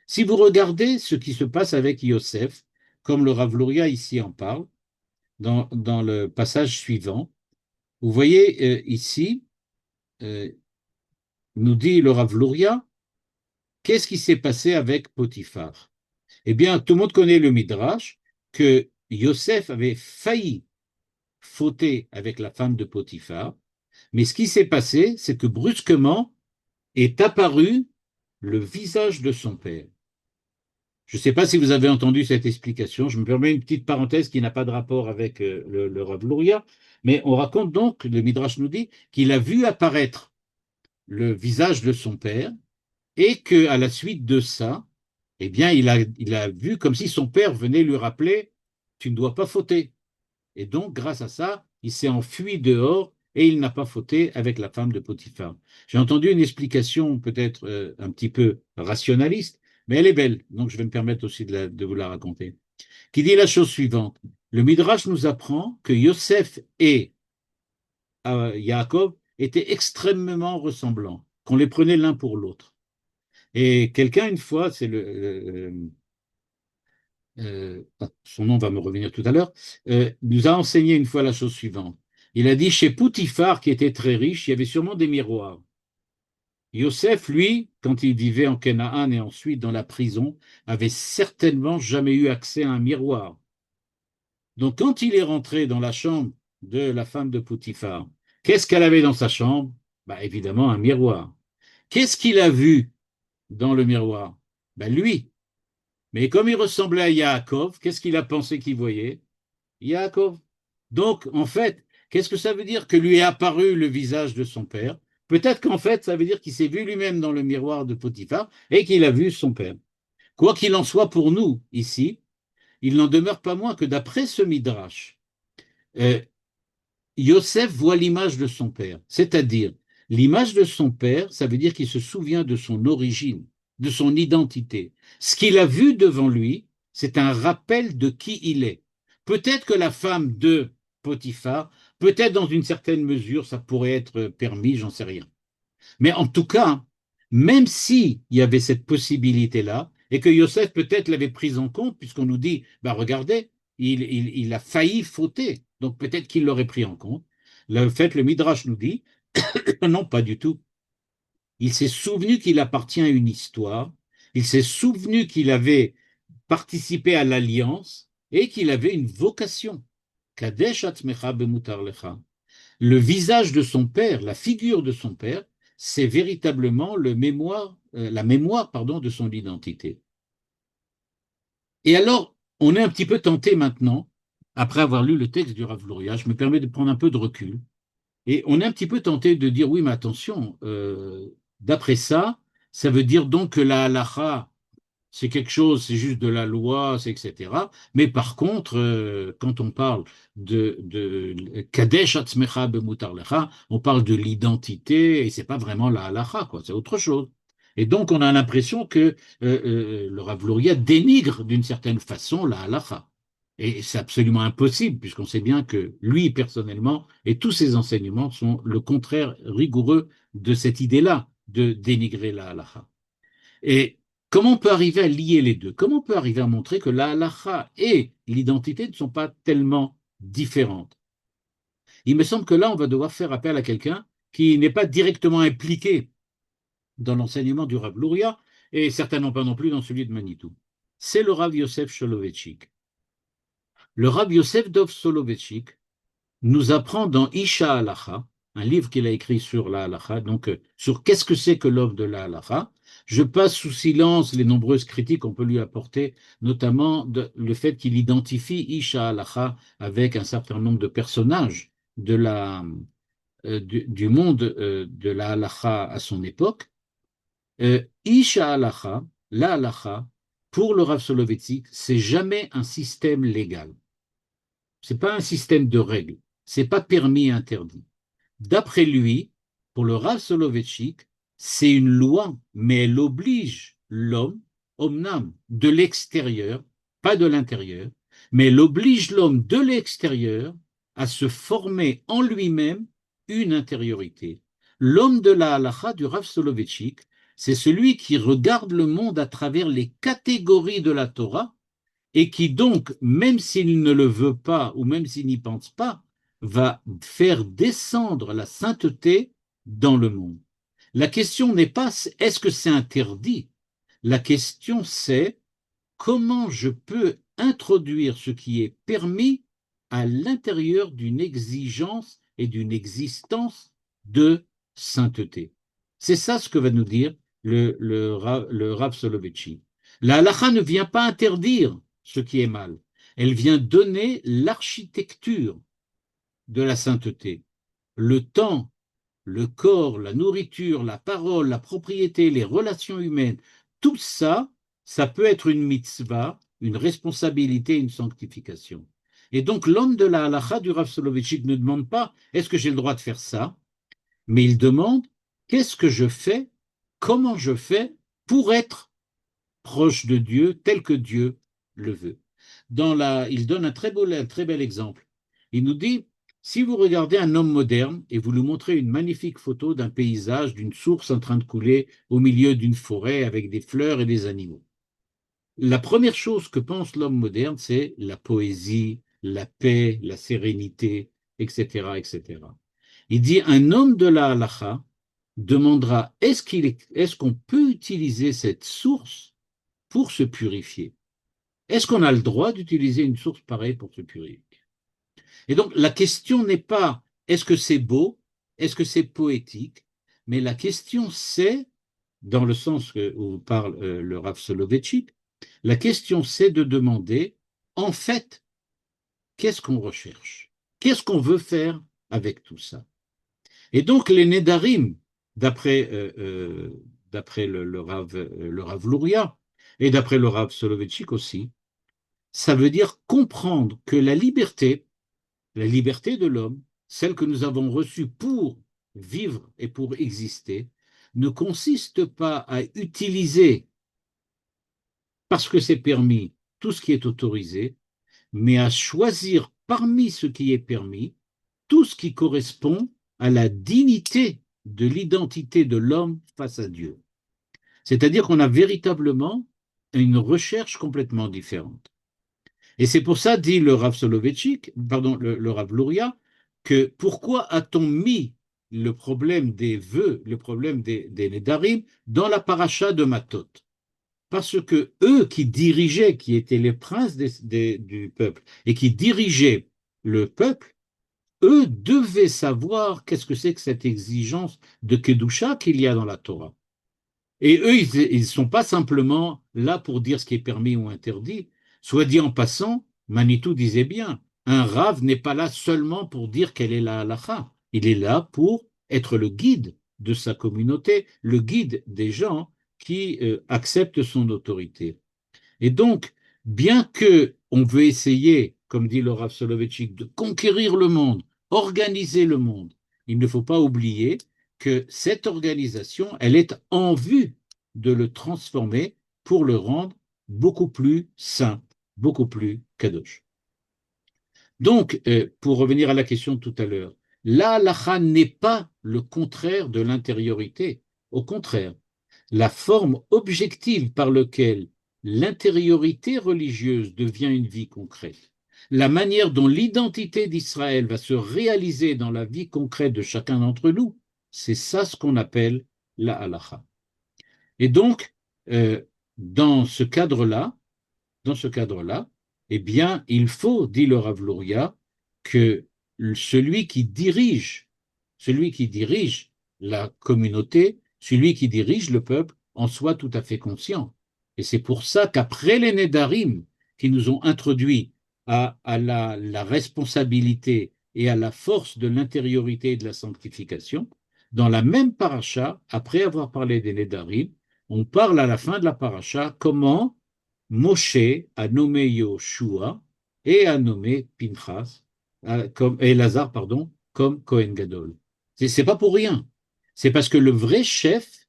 Si vous regardez ce qui se passe avec Yosef, comme le Rav Luria ici en parle, dans le passage suivant, vous voyez ici, euh, nous dit le Rav Luria, qu'est-ce qui s'est passé avec Potiphar? Eh bien, tout le monde connaît le Midrash, que Yosef avait failli fauter avec la femme de Potiphar, mais ce qui s'est passé, c'est que brusquement est apparu le visage de son père. Je ne sais pas si vous avez entendu cette explication. Je me permets une petite parenthèse qui n'a pas de rapport avec le Rav Luria, mais on raconte donc, le Midrash nous dit, qu'il a vu apparaître le visage de son père et qu'à la suite de ça, eh bien, il a vu comme si son père venait lui rappeler, tu ne dois pas fauter. Et donc, grâce à ça, il s'est enfui dehors et il n'a pas fauté avec la femme de Potiphar. J'ai entendu une explication peut-être un petit peu rationaliste, mais elle est belle, donc je vais me permettre aussi de vous la raconter. Qui dit la chose suivante. Le Midrash nous apprend que Yosef et Yaakov étaient extrêmement ressemblants, qu'on les prenait l'un pour l'autre. Et quelqu'un, une fois, c'est son nom va me revenir tout à l'heure, nous a enseigné une fois la chose suivante. Il a dit, chez Poutifar, qui était très riche, il y avait sûrement des miroirs. Yosef, lui, quand il vivait en Canaan et ensuite dans la prison, avait certainement jamais eu accès à un miroir. Donc, quand il est rentré dans la chambre de la femme de Poutifar, qu'est-ce qu'elle avait dans sa chambre? Bah, évidemment, un miroir. Qu'est-ce qu'il a vu dans le miroir? Bah, lui. Mais comme il ressemblait à Yaakov, qu'est-ce qu'il a pensé qu'il voyait? Yaakov. Donc, en fait, qu'est-ce que ça veut dire que lui est apparu le visage de son père? Peut-être qu'en fait, ça veut dire qu'il s'est vu lui-même dans le miroir de Potiphar et qu'il a vu son père. Quoi qu'il en soit pour nous, ici, il n'en demeure pas moins que d'après ce Midrash, euh, Yosef voit l'image de son père, c'est-à-dire l'image de son père, ça veut dire qu'il se souvient de son origine, de son identité. Ce qu'il a vu devant lui, c'est un rappel de qui il est. Peut-être que la femme de Potiphar, peut-être dans une certaine mesure, ça pourrait être permis, j'en sais rien. Mais en tout cas, même s'il y avait cette possibilité-là, et que Yosef peut-être l'avait prise en compte, puisqu'on nous dit, bah regardez, il a failli fauter, donc peut-être qu'il l'aurait pris en compte. Le fait, le Midrash nous dit, non, pas du tout. Il s'est souvenu qu'il appartient à une histoire, il s'est souvenu qu'il avait participé à l'alliance et qu'il avait une vocation. Kadesh atmecha bemutar lecha. Le visage de son père, la figure de son père, c'est véritablement la mémoire pardon, de son identité. Et alors, on est un petit peu tenté maintenant, après avoir lu le texte du Rav Luria, je me permets de prendre un peu de recul, et on est un petit peu tenté de dire, oui, mais attention, d'après ça, ça veut dire donc que la halacha, c'est quelque chose, c'est juste de la loi, c'est etc. Mais par contre, quand on parle de Kadesh Atzmecha Bemutar Lecha, on parle de l'identité et c'est pas vraiment la halacha, quoi, c'est autre chose. Et donc, on a l'impression que le Rav Luria dénigre d'une certaine façon la halacha. Et c'est absolument impossible, puisqu'on sait bien que lui, personnellement, et tous ses enseignements sont le contraire rigoureux de cette idée-là, de dénigrer la halacha. Et comment on peut arriver à lier les deux? Comment on peut arriver à montrer que la halacha et l'identité ne sont pas tellement différentes? Il me semble que là, on va devoir faire appel à quelqu'un qui n'est pas directement impliqué dans l'enseignement du Rav Luria et certainement pas non plus dans celui de Manitou. C'est le Rav Yosef Soloveitchik. Le Rav Yosef Dov Soloveitchik nous apprend dans Isha Halacha, un livre qu'il a écrit sur la halacha, donc sur qu'est-ce que c'est que l'œuvre de la halacha, Je passe sous silence les nombreuses critiques qu'on peut lui apporter, notamment le fait qu'il identifie Isha Halacha avec un certain nombre de personnages du monde de la Halacha à son époque. Isha Halacha, la Halacha, pour le Rav Soloveitchik, c'est jamais un système légal. C'est pas un système de règles. C'est pas permis et interdit. D'après lui, pour le Rav Soloveitchik, c'est une loi, mais elle oblige l'homme, omnam, de l'extérieur, pas de l'intérieur, mais elle oblige l'homme de l'extérieur à se former en lui-même une intériorité. L'homme de la halacha du Rav Soloveitchik, c'est celui qui regarde le monde à travers les catégories de la Torah et qui donc, même s'il ne le veut pas ou même s'il n'y pense pas, va faire descendre la sainteté dans le monde. La question n'est pas est-ce que c'est interdit? La question c'est comment je peux introduire ce qui est permis à l'intérieur d'une exigence et d'une existence de sainteté. C'est ça ce que va nous dire le Rav Soloveitchik. La halakha ne vient pas interdire ce qui est mal. Elle vient donner l'architecture de la sainteté. Le temps, le corps, la nourriture, la parole, la propriété, les relations humaines, tout ça, ça peut être une mitzvah, une responsabilité, une sanctification. Et donc l'homme de la halakha du Rav Soloveitchik ne demande pas est-ce que j'ai le droit de faire ça, mais il demande qu'est-ce que je fais, comment je fais pour être proche de Dieu tel que Dieu le veut. Il donne un très bel exemple. Il nous dit, si vous regardez un homme moderne et vous lui montrez une magnifique photo d'un paysage, d'une source en train de couler au milieu d'une forêt avec des fleurs et des animaux, la première chose que pense l'homme moderne, c'est la poésie, la paix, la sérénité, etc., etc. Il dit, un homme de la halacha demandera, est-ce qu'on peut utiliser cette source pour se purifier? Est-ce qu'on a le droit d'utiliser une source pareille pour se purifier? Et donc, la question n'est pas est-ce que c'est beau, est-ce que c'est poétique, mais la question c'est, dans le sens où parle le Rav Soloveitchik, la question c'est de demander, en fait, qu'est-ce qu'on recherche? Qu'est-ce qu'on veut faire avec tout ça? Et donc, les Nédarim, d'après le Rav Luria, et d'après le Rav Soloveitchik aussi, ça veut dire comprendre que la liberté de l'homme, celle que nous avons reçue pour vivre et pour exister, ne consiste pas à utiliser, parce que c'est permis, tout ce qui est autorisé, mais à choisir parmi ce qui est permis, tout ce qui correspond à la dignité de l'identité de l'homme face à Dieu. C'est-à-dire qu'on a véritablement une recherche complètement différente. Et c'est pour ça, dit le Rav Soloveitchik, pardon, le Rav Luria, que pourquoi a-t-on mis le problème des vœux, le problème des Nédarim, dans la paracha de Matot? Parce que eux qui dirigeaient, qui étaient les princes du peuple, et qui dirigeaient le peuple, eux devaient savoir qu'est-ce que c'est que cette exigence de Kedusha qu'il y a dans la Torah. Et eux, ils ne sont pas simplement là pour dire ce qui est permis ou interdit. Soit dit en passant, Manitou disait bien, un rave n'est pas là seulement pour dire quelle est la halakha. Il est là pour être le guide de sa communauté, le guide des gens qui acceptent son autorité. Et donc, bien que on veut essayer, comme dit le Rav Soloveitchik, de conquérir le monde, organiser le monde, il ne faut pas oublier que cette organisation, elle est en vue de le transformer pour le rendre beaucoup plus sain, beaucoup plus kadosh. Donc, pour revenir à la question de tout à l'heure, la halacha n'est pas le contraire de l'intériorité. Au contraire, la forme objective par laquelle l'intériorité religieuse devient une vie concrète, la manière dont l'identité d'Israël va se réaliser dans la vie concrète de chacun d'entre nous, c'est ça ce qu'on appelle la halacha. Et donc, euh, dans ce cadre-là, dans ce cadre-là, eh bien, il faut, dit le Rav Luria, que celui qui dirige la communauté, celui qui dirige le peuple, en soit tout à fait conscient. Et c'est pour ça qu'après les Nédarim, qui nous ont introduits à la responsabilité et à la force de l'intériorité et de la sanctification, dans la même paracha, après avoir parlé des Nédarim, on parle à la fin de la paracha comment Moshe a nommé Yoshua et a nommé Pinchas, et Lazare, pardon, comme Kohen Gadol. C'est pas pour rien. C'est parce que le vrai chef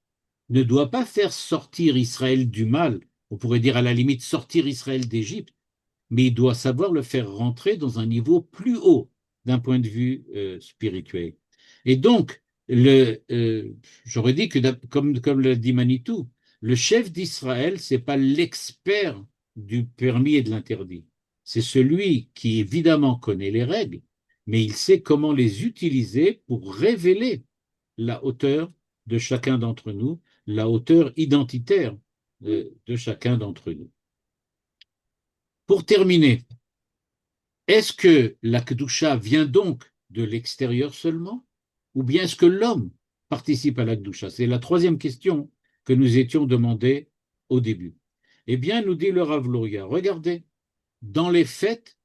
ne doit pas faire sortir Israël du mal, on pourrait dire à la limite sortir Israël d'Égypte, mais il doit savoir le faire rentrer dans un niveau plus haut d'un point de vue spirituel. Et donc, j'aurais dit que, comme le dit Manitou, le chef d'Israël, c'est pas l'expert du permis et de l'interdit. C'est celui qui évidemment connaît les règles, mais il sait comment les utiliser pour révéler la hauteur de chacun d'entre nous, la hauteur identitaire de chacun d'entre nous. Pour terminer, est-ce que la Kedusha vient donc de l'extérieur seulement, ou bien est-ce que l'homme participe à la Kedusha? C'est la troisième question que nous étions demandés au début. Eh bien, nous dit le Rav Luria, regardez, dans les fêtes,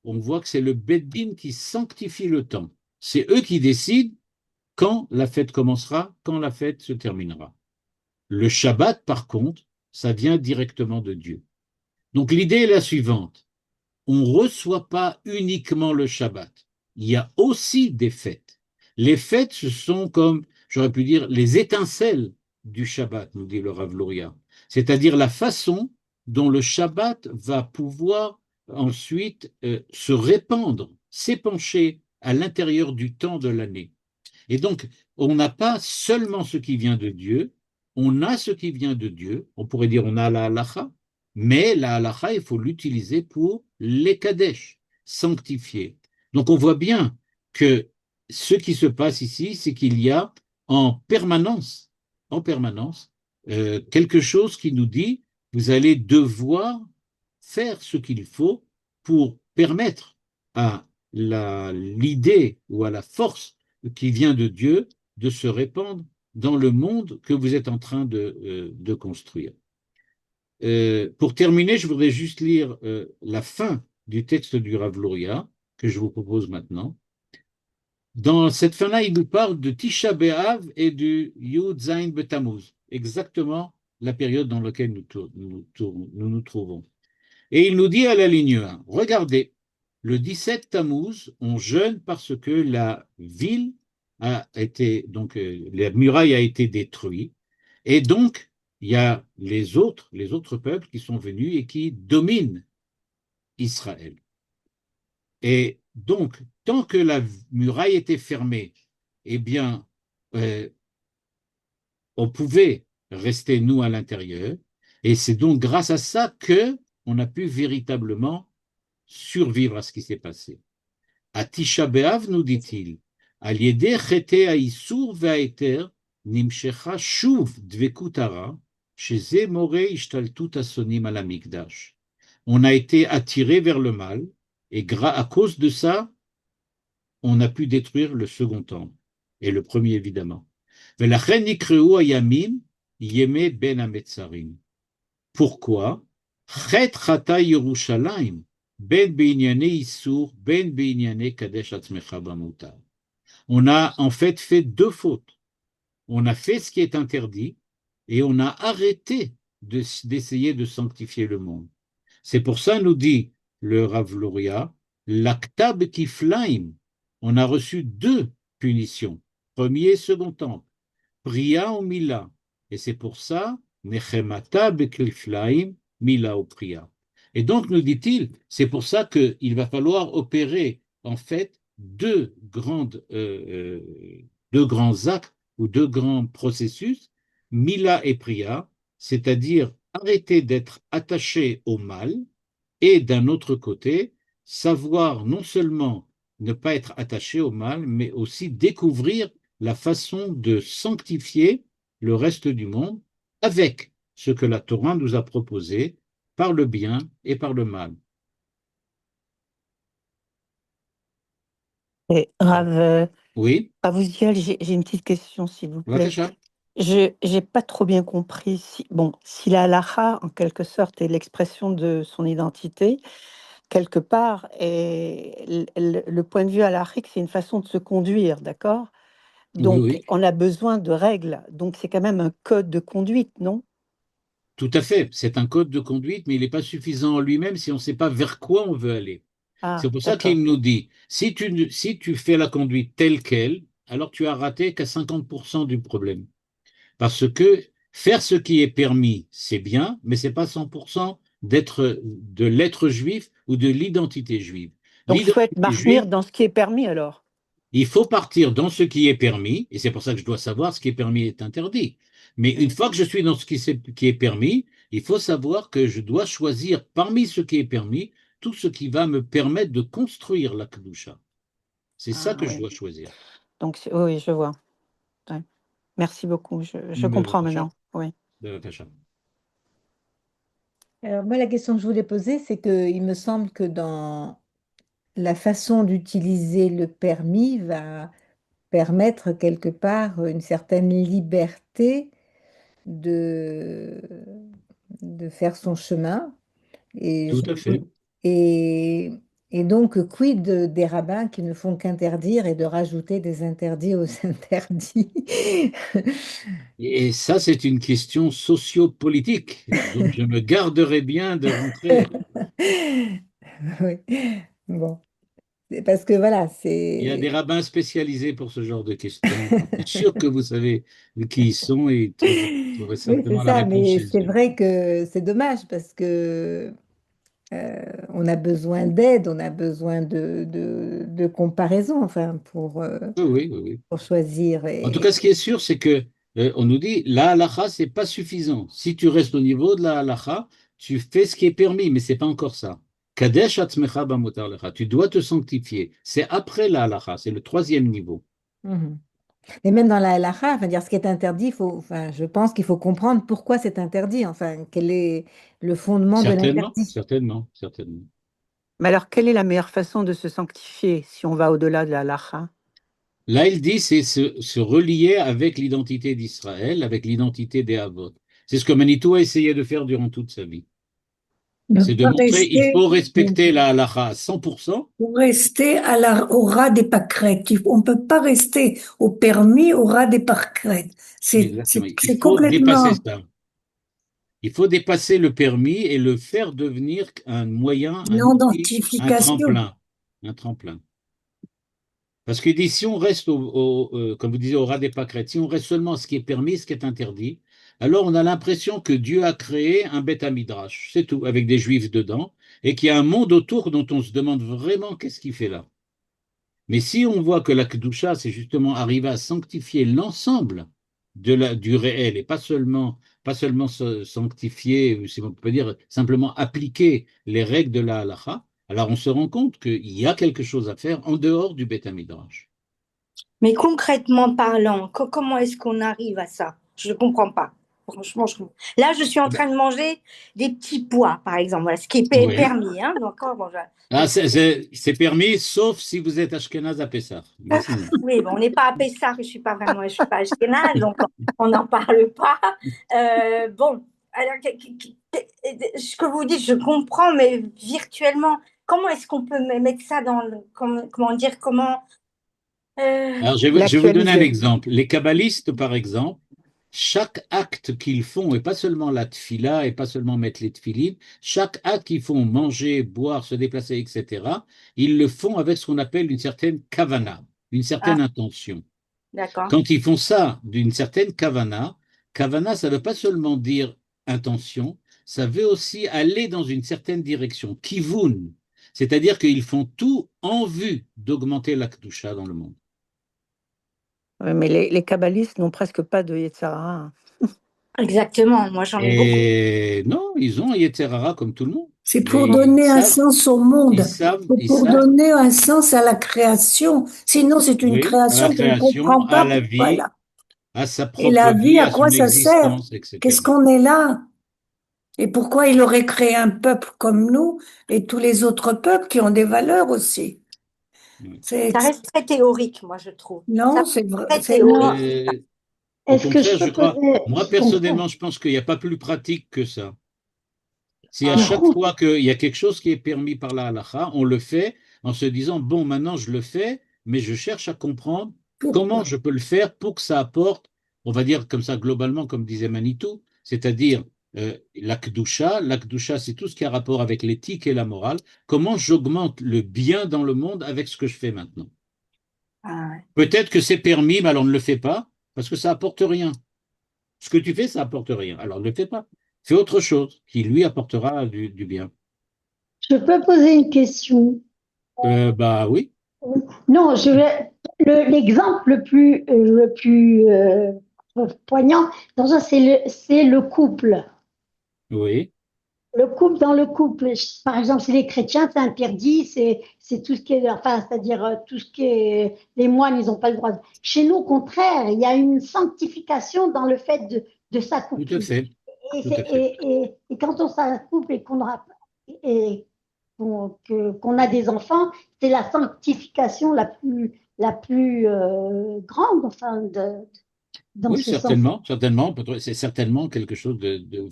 on voit que c'est le Beddin qui sanctifie le temps. C'est eux qui décident quand la fête commencera, quand la fête se terminera. Le Shabbat, par contre, ça vient directement de Dieu. Donc l'idée est la suivante. On ne reçoit pas uniquement le Shabbat. Il y a aussi des fêtes. Les fêtes, ce sont comme, j'aurais pu dire, les étincelles du Shabbat, nous dit le Rav Luria. C'est-à-dire la façon dont le Shabbat va pouvoir ensuite se répandre, s'épancher à l'intérieur du temps de l'année. Et donc, on n'a pas seulement ce qui vient de Dieu, on a ce qui vient de Dieu, on pourrait dire on a la halacha, mais la halacha, il faut l'utiliser pour les kadesh, sanctifier. Donc on voit bien que ce qui se passe ici, c'est qu'il y a en permanence, quelque chose qui nous dit, vous allez devoir faire ce qu'il faut pour permettre à l'idée ou à la force qui vient de Dieu de se répandre dans le monde que vous êtes en train de construire. Pour terminer, je voudrais juste lire la fin du texte du Rav Luria, que je vous propose maintenant. Dans cette fin-là, il nous parle de Tisha B'Av et du Yud Zayin B'Tammuz, exactement la période dans laquelle nous trouvons. Et il nous dit à la ligne 1, regardez, le 17 Tammuz, on jeûne parce que la ville a été, donc la muraille a été détruite, et donc il y a les autres peuples qui sont venus et qui dominent Israël. Et donc, tant que la muraille était fermée, eh bien, euh, on pouvait rester nous à l'intérieur, et c'est donc grâce à ça que on a pu véritablement survivre à ce qui s'est passé. À Tisha B'Av, nous dit-il, al yedeh chete ha'isur ve'haeter nimshecha shuv dvekut hara, sheze more ishtaltut asonim al hamikdash. On a été attiré vers le mal, et à cause de ça, on a pu détruire le second temple, et le premier évidemment. Ve'lachen nikreu hayamim yeme ben hametzarim. Pourquoi? Chet chata Yerushalayim ben beinyane isur, ben beinyane kadesh atzmecha bamutar. On a en fait deux fautes. On a fait ce qui est interdit et on a arrêté d'essayer de sanctifier le monde. C'est pour ça, nous dit le Rav Luria, l'aktab kiflaim. On a reçu deux punitions, premier et second temple, Priya ou Mila. Et c'est pour ça, Nechemata bekiflaim, Mila ou Priya. Et donc, nous dit-il, c'est pour ça qu'il va falloir opérer en fait deux grands actes ou deux grands processus, Mila et Priya, c'est-à-dire arrêter d'être attaché au mal et d'un autre côté, savoir non seulement ne pas être attaché au mal, mais aussi découvrir la façon de sanctifier le reste du monde avec ce que la Torah nous a proposé par le bien et par le mal. Et Rav, Oui, Rav Uziel, j'ai une petite question, s'il vous plaît. Vakasha. j'ai pas trop bien compris si bon, si la halakha, en quelque sorte, est l'expression de son identité, quelque part, et le point de vue halachique, c'est une façon de se conduire, d'accord? Oui, Donc oui, on a besoin de règles, donc c'est quand même un code de conduite, non? tout à fait. C'est un code de conduite, mais il n'est pas suffisant en lui-même si on ne sait pas vers quoi on veut aller. C'est Ah, pour ça d'accord. qu'il nous dit, si tu fais la conduite telle qu'elle, alors tu as raté qu'à 50% du problème. Parce que faire ce qui est permis, c'est bien, mais c'est pas 100% de l'être juif ou de l'identité juive. Donc il faut être L'identité maintenir juive, dans ce qui est permis alors? il faut partir dans ce qui est permis, et c'est pour ça que je dois savoir ce qui est permis et est interdit. Mais une Mmh. fois que je suis dans qui est permis, il faut savoir que je dois choisir parmi ce qui est permis tout ce qui va me permettre de construire la kedusha. C'est ça Ah que je oui, dois choisir. donc oui, je vois. Ouais. Merci beaucoup, je comprends maintenant, oui. Alors moi, la question que je voulais poser, c'est que il me semble que dans la façon d'utiliser le permis va permettre quelque part une certaine liberté de, de faire son chemin. Et, Tout à fait. et, et donc, quid des rabbins qui ne font qu'interdire et de rajouter des interdits aux interdits? Et ça, c'est une question sociopolitique, donc je me garderai bien de rentrer. Oui. Bon, c'est parce que voilà, Il y a des c'est rabbins spécialisés pour ce genre de questions. Je suis sûr que vous savez qui ils sont et trouverez oui, c'est certainement la ça, réponse mais chez c'est eux. vrai que c'est dommage parce que on a besoin d'aide, on a besoin de comparaison, enfin, Oui, oui, oui, oui. pour choisir. En tout cas, ce qui est sûr, c'est que on nous dit la halacha, c'est pas suffisant. Si tu restes au niveau de la halacha, tu fais ce qui est permis, mais c'est pas encore ça. Kadesh atzmecha b'mutar lecha. Tu dois te sanctifier. C'est après la halacha, c'est le troisième niveau. Mhm. Et même dans la halakha, enfin, dire ce qui est interdit, enfin, je pense qu'il faut comprendre pourquoi c'est interdit, enfin, quel est le fondement de Certainement, l'interdit. certainement, certainement. Mais alors, quelle est la meilleure façon de se sanctifier si on va au-delà de la halakha? Là, il dit, c'est se relier avec l'identité d'Israël, avec l'identité des Havot. C'est ce que Manitou a essayé de faire durant toute sa vie. Ne C'est de pas montrer, il rester, faut respecter la halakha à 100%. pour rester au ras des pâquerettes. On ne peut pas rester au permis au ras des pâquerettes. Exactement. Il C'est faut dépasser complètement ça. Il faut dépasser le permis et le faire devenir un moyen, un une outil, un identification. tremplin. Un tremplin. Parce qu'il dit, si on reste, comme vous disiez, au ras des pâquerettes, si on reste seulement à ce qui est permis, ce qui est interdit, alors on a l'impression que Dieu a créé un Beth Midrash, c'est tout, avec des juifs dedans, et qu'il y a un monde autour dont on se demande vraiment qu'est-ce qu'il fait là. Mais si on voit que la Kedusha, c'est justement arriver à sanctifier l'ensemble du réel, et pas seulement sanctifier, si on peut dire, simplement appliquer les règles de la halakha, alors on se rend compte qu'il y a quelque chose à faire en dehors du Beth Midrash. Mais concrètement parlant, comment est-ce qu'on arrive à ça? Je ne comprends pas. Franchement, là, je suis en train de manger des petits pois, par exemple. Voilà, ce qui est Oui. permis. Hein, d'accord, bon, Ah, c'est permis, sauf si vous êtes Ashkenaz à Pessah. Mais sinon. oui, bon, on n'est pas à Pessah, je suis pas ashkénaze, donc on n'en parle pas. Bon, alors, ce que vous dites, je comprends, mais virtuellement, comment est-ce qu'on peut mettre ça dans comment dire, comment Alors, je vais vous donner un L'actualiser. exemple. Les kabbalistes, par exemple, chaque acte qu'ils font, et pas seulement la tfila, et pas seulement mettre les tfilines, chaque acte qu'ils font, manger, boire, se déplacer, etc., ils le font avec ce qu'on appelle une certaine kavana, une ah, certaine intention. d'accord. Quand ils font ça d'une certaine kavana, kavana, ça ne veut pas seulement dire intention, ça veut aussi aller dans une certaine direction, kivun, c'est-à-dire qu'ils font tout en vue d'augmenter la kedusha dans le monde. Oui, mais les kabbalistes n'ont presque pas de Yetzirah. Exactement, moi j'en ai beaucoup. Et non, ils ont un Yetzer Hara comme tout le monde, C'est mais pour donner un sens au monde. C'est ils pour savent, donner un sens à la création. Sinon, c'est une oui, à la création qu'on ne création, comprend à pas la pourquoi elle vie, a. à sa Et propre la vie, vie, à à quoi son ça sert? existence, Qu'est-ce etc. qu'on est là? Et pourquoi il aurait créé un peuple comme nous et tous les autres peuples qui ont des valeurs aussi? Oui. C'est, Ça reste très théorique, moi je trouve. Ça non, reste c'est vrai, très c'est non. théorique. Euh, Au Est-ce que je contraire, je peux crois, poser, moi je comprends. personnellement, je pense qu'il n'y a pas plus pratique que ça. Si à chaque Non, fois qu'il y a quelque chose qui est permis par la halakha, on le fait en se disant, bon, maintenant je le fais, mais je cherche à comprendre comment Pourquoi? je peux le faire pour que ça apporte, on va dire comme ça globalement, comme disait Manitou, c'est-à-dire la kedusha. La kedusha, c'est tout ce qui a rapport avec l'éthique et la morale. Comment j'augmente le bien dans le monde avec ce que je fais maintenant? Ah ouais. Peut-être que c'est permis, mais alors ne le fais pas, parce que ça apporte rien. Ce que tu fais, ça apporte rien. Alors ne le fais pas. Fais autre chose qui lui apportera du bien. je peux poser une question. Bah oui, Non, l'exemple le plus poignant dans ça, c'est le couple. oui, Le couple dans le couple, par exemple, chez les chrétiens, c'est interdit, c'est tout ce qui est, enfin, c'est-à-dire tout ce qui est, les moines, ils n'ont pas le droit. Chez nous, au contraire, il y a une sanctification dans le fait de tout à s'accoupler. fait, Et, tout à fait. et quand on s'accouple et qu'on a des enfants, c'est la sanctification la plus grande, enfin, dans Oui, ce sens. certainement, certainement. C'est certainement quelque chose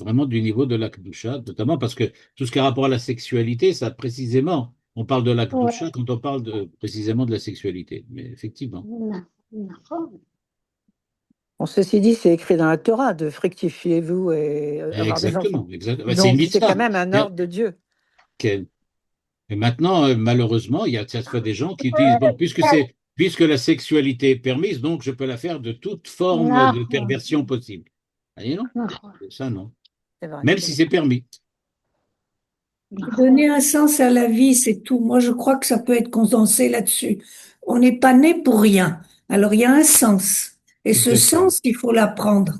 vraiment du niveau de la Kedusha, notamment parce que tout ce qui a rapport à la sexualité, ça précisément, on parle de la Ouais. Kedusha quand on parle précisément de la sexualité. Mais effectivement, Bon, ceci dit, c'est écrit dans la Torah de fructifiez-vous et avoir des enfants. exactement, exactement. C'est une Donc, c'est quand mitzvah. même un ordre de Dieu. Et maintenant, malheureusement, il y a cette fois des gens qui disent, bon, puisque la sexualité est permise, donc je peux la faire de toute forme de Non, perversion possible. Ah, et non, non, ça non. C'est vrai. Même si c'est permis. Donner un sens à la vie, c'est tout. Moi, je crois que ça peut être condensé là-dessus. On n'est pas né pour rien. Alors, il y a un sens. Et Tout ce à fait. sens, il faut l'apprendre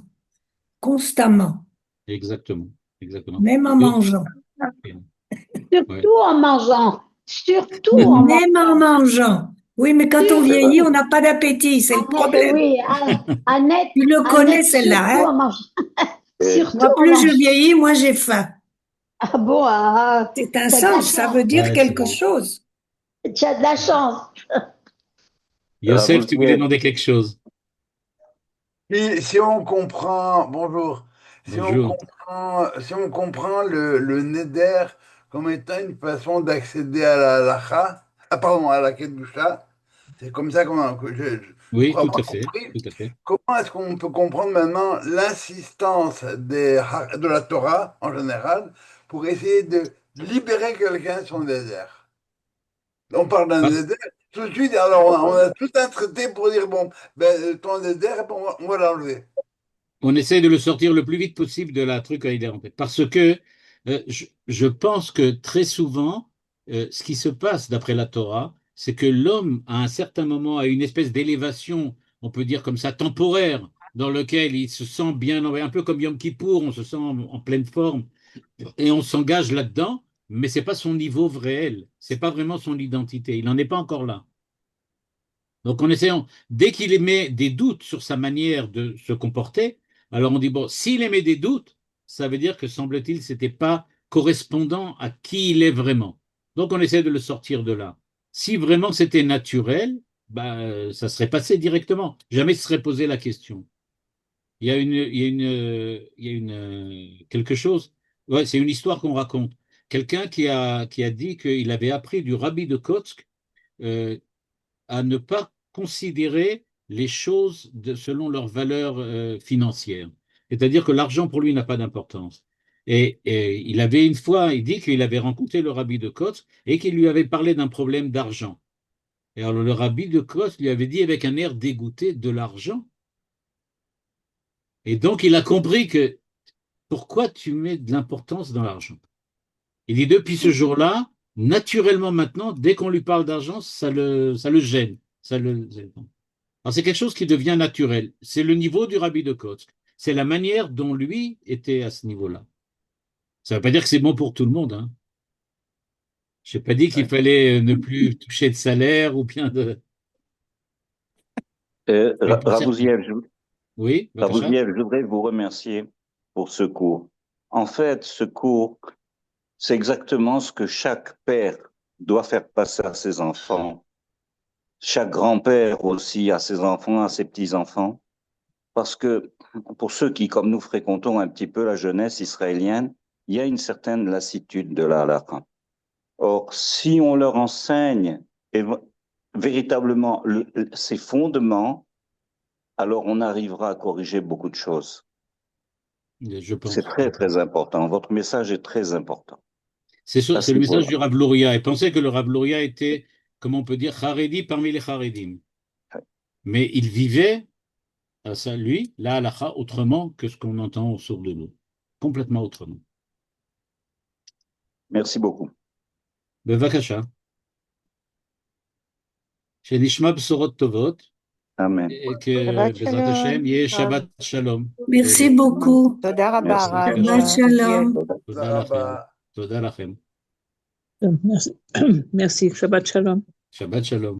constamment, Exactement. Exactement. même en Et- mangeant. ouais. surtout en mangeant, surtout en Même en mangeant. mangeant. Oui, mais quand on vieillit, on Surtout, n'a pas d'appétit, c'est le problème. Oui, Annette, Tu le connais, Annette, celle-là, surtout hein? en mangeant. Surtout Moi, en plus je mangeant. vieillis, moins j'ai faim. Ah bon, C'est un tu as de la sens, ça chance. veut dire Ouais, c'est quelque vrai. chose. Tu as de la chance. Youssef, tu voulais demander quelque chose? Si on comprend, bonjour, Bonjour. si on comprend le neder comme étant une façon d'accéder à la halakha, ah pardon, à la kedusha, c'est comme ça Oui, pour tout à avoir fait. compris, Tout à fait. comment est-ce qu'on peut comprendre maintenant l'insistance de la Torah en général pour essayer de libérer quelqu'un de son désert? On parle d'un Parce- désert, tout de suite, alors on a tout un traité pour dire, bon, ben, ton désert, bon, on va l'enlever. On essaie de le sortir le plus vite possible de la truc à idée en fait. Parce que je pense que très souvent, ce qui se passe d'après la Torah, c'est que l'homme, à un certain moment, a une espèce d'élévation, on peut dire comme ça, temporaire, dans lequel il se sent bien, un peu comme Yom Kippour, on se sent en pleine forme, et on s'engage là-dedans, mais c'est pas son niveau réel, c'est pas vraiment son identité, il n'en est pas encore là. Donc, en essayant, dès qu'il émet des doutes sur sa manière de se comporter, alors on dit, bon, s'il émet des doutes, ça veut dire que, semble-t-il, ce n'était pas correspondant à qui il est vraiment. Donc, on essaie de le sortir de là. Si vraiment c'était naturel, bah, ça serait passé directement. Jamais se serait posé la question. Quelque chose, ouais, c'est une histoire qu'on raconte. Quelqu'un qui a dit qu'il avait appris du rabbi de Kotsk euh, à ne pas considérer les choses selon leur valeur financière. C'est-à-dire que l'argent pour lui n'a pas d'importance. Et il avait une fois, il dit qu'il avait rencontré le rabbi de Kotz et qu'il lui avait parlé d'un problème d'argent. Et alors le rabbi de Kotz lui avait dit avec un air dégoûté de l'argent. Et donc il a compris que pourquoi tu mets de l'importance dans l'argent. Il dit depuis ce jour-là, naturellement maintenant, dès qu'on lui parle d'argent, ça le gêne. Alors, c'est quelque chose qui devient naturel. C'est le niveau du rabbi de Kotsk. C'est la manière dont lui était à ce niveau-là. Ça ne veut pas dire que c'est bon pour tout le monde, hein. Je n'ai pas dit qu'il Ouais. fallait ne plus toucher de salaire ou bien de. Mais pour certains. Ravouzièvre, Oui, Bakacha. Ravouzièvre, je voudrais vous remercier pour ce cours. En fait, ce cours, c'est exactement ce que chaque père doit faire passer à ses enfants, chaque grand-père aussi à ses enfants, à ses petits-enfants. Parce que pour ceux qui, comme nous, fréquentons un petit peu la jeunesse israélienne, il y a une certaine lassitude de la halakha. Or, si on leur enseigne véritablement ces fondements, alors on arrivera à corriger beaucoup de choses. Je pense. C'est très, très important. Votre message est très important. C'est le message du Rav Luria. Et pensez que le Rav Luria était, comment on peut dire, Haredi parmi les Haredim. Mais il vivait, lui, la halakha, autrement que ce qu'on entend autour de nous. Complètement autrement. Merci beaucoup. Bevakasha. Shenishma bsorot tovot. Amen. Et que Bezrat Hashem, yeh Shabbat Shalom. Merci beaucoup. Toda rabba, Merci. Rav. Shabbat Shalom. Toda lachem. Toda lachem. Merci. Merci. Shabbat Shalom. Shabbat Shalom.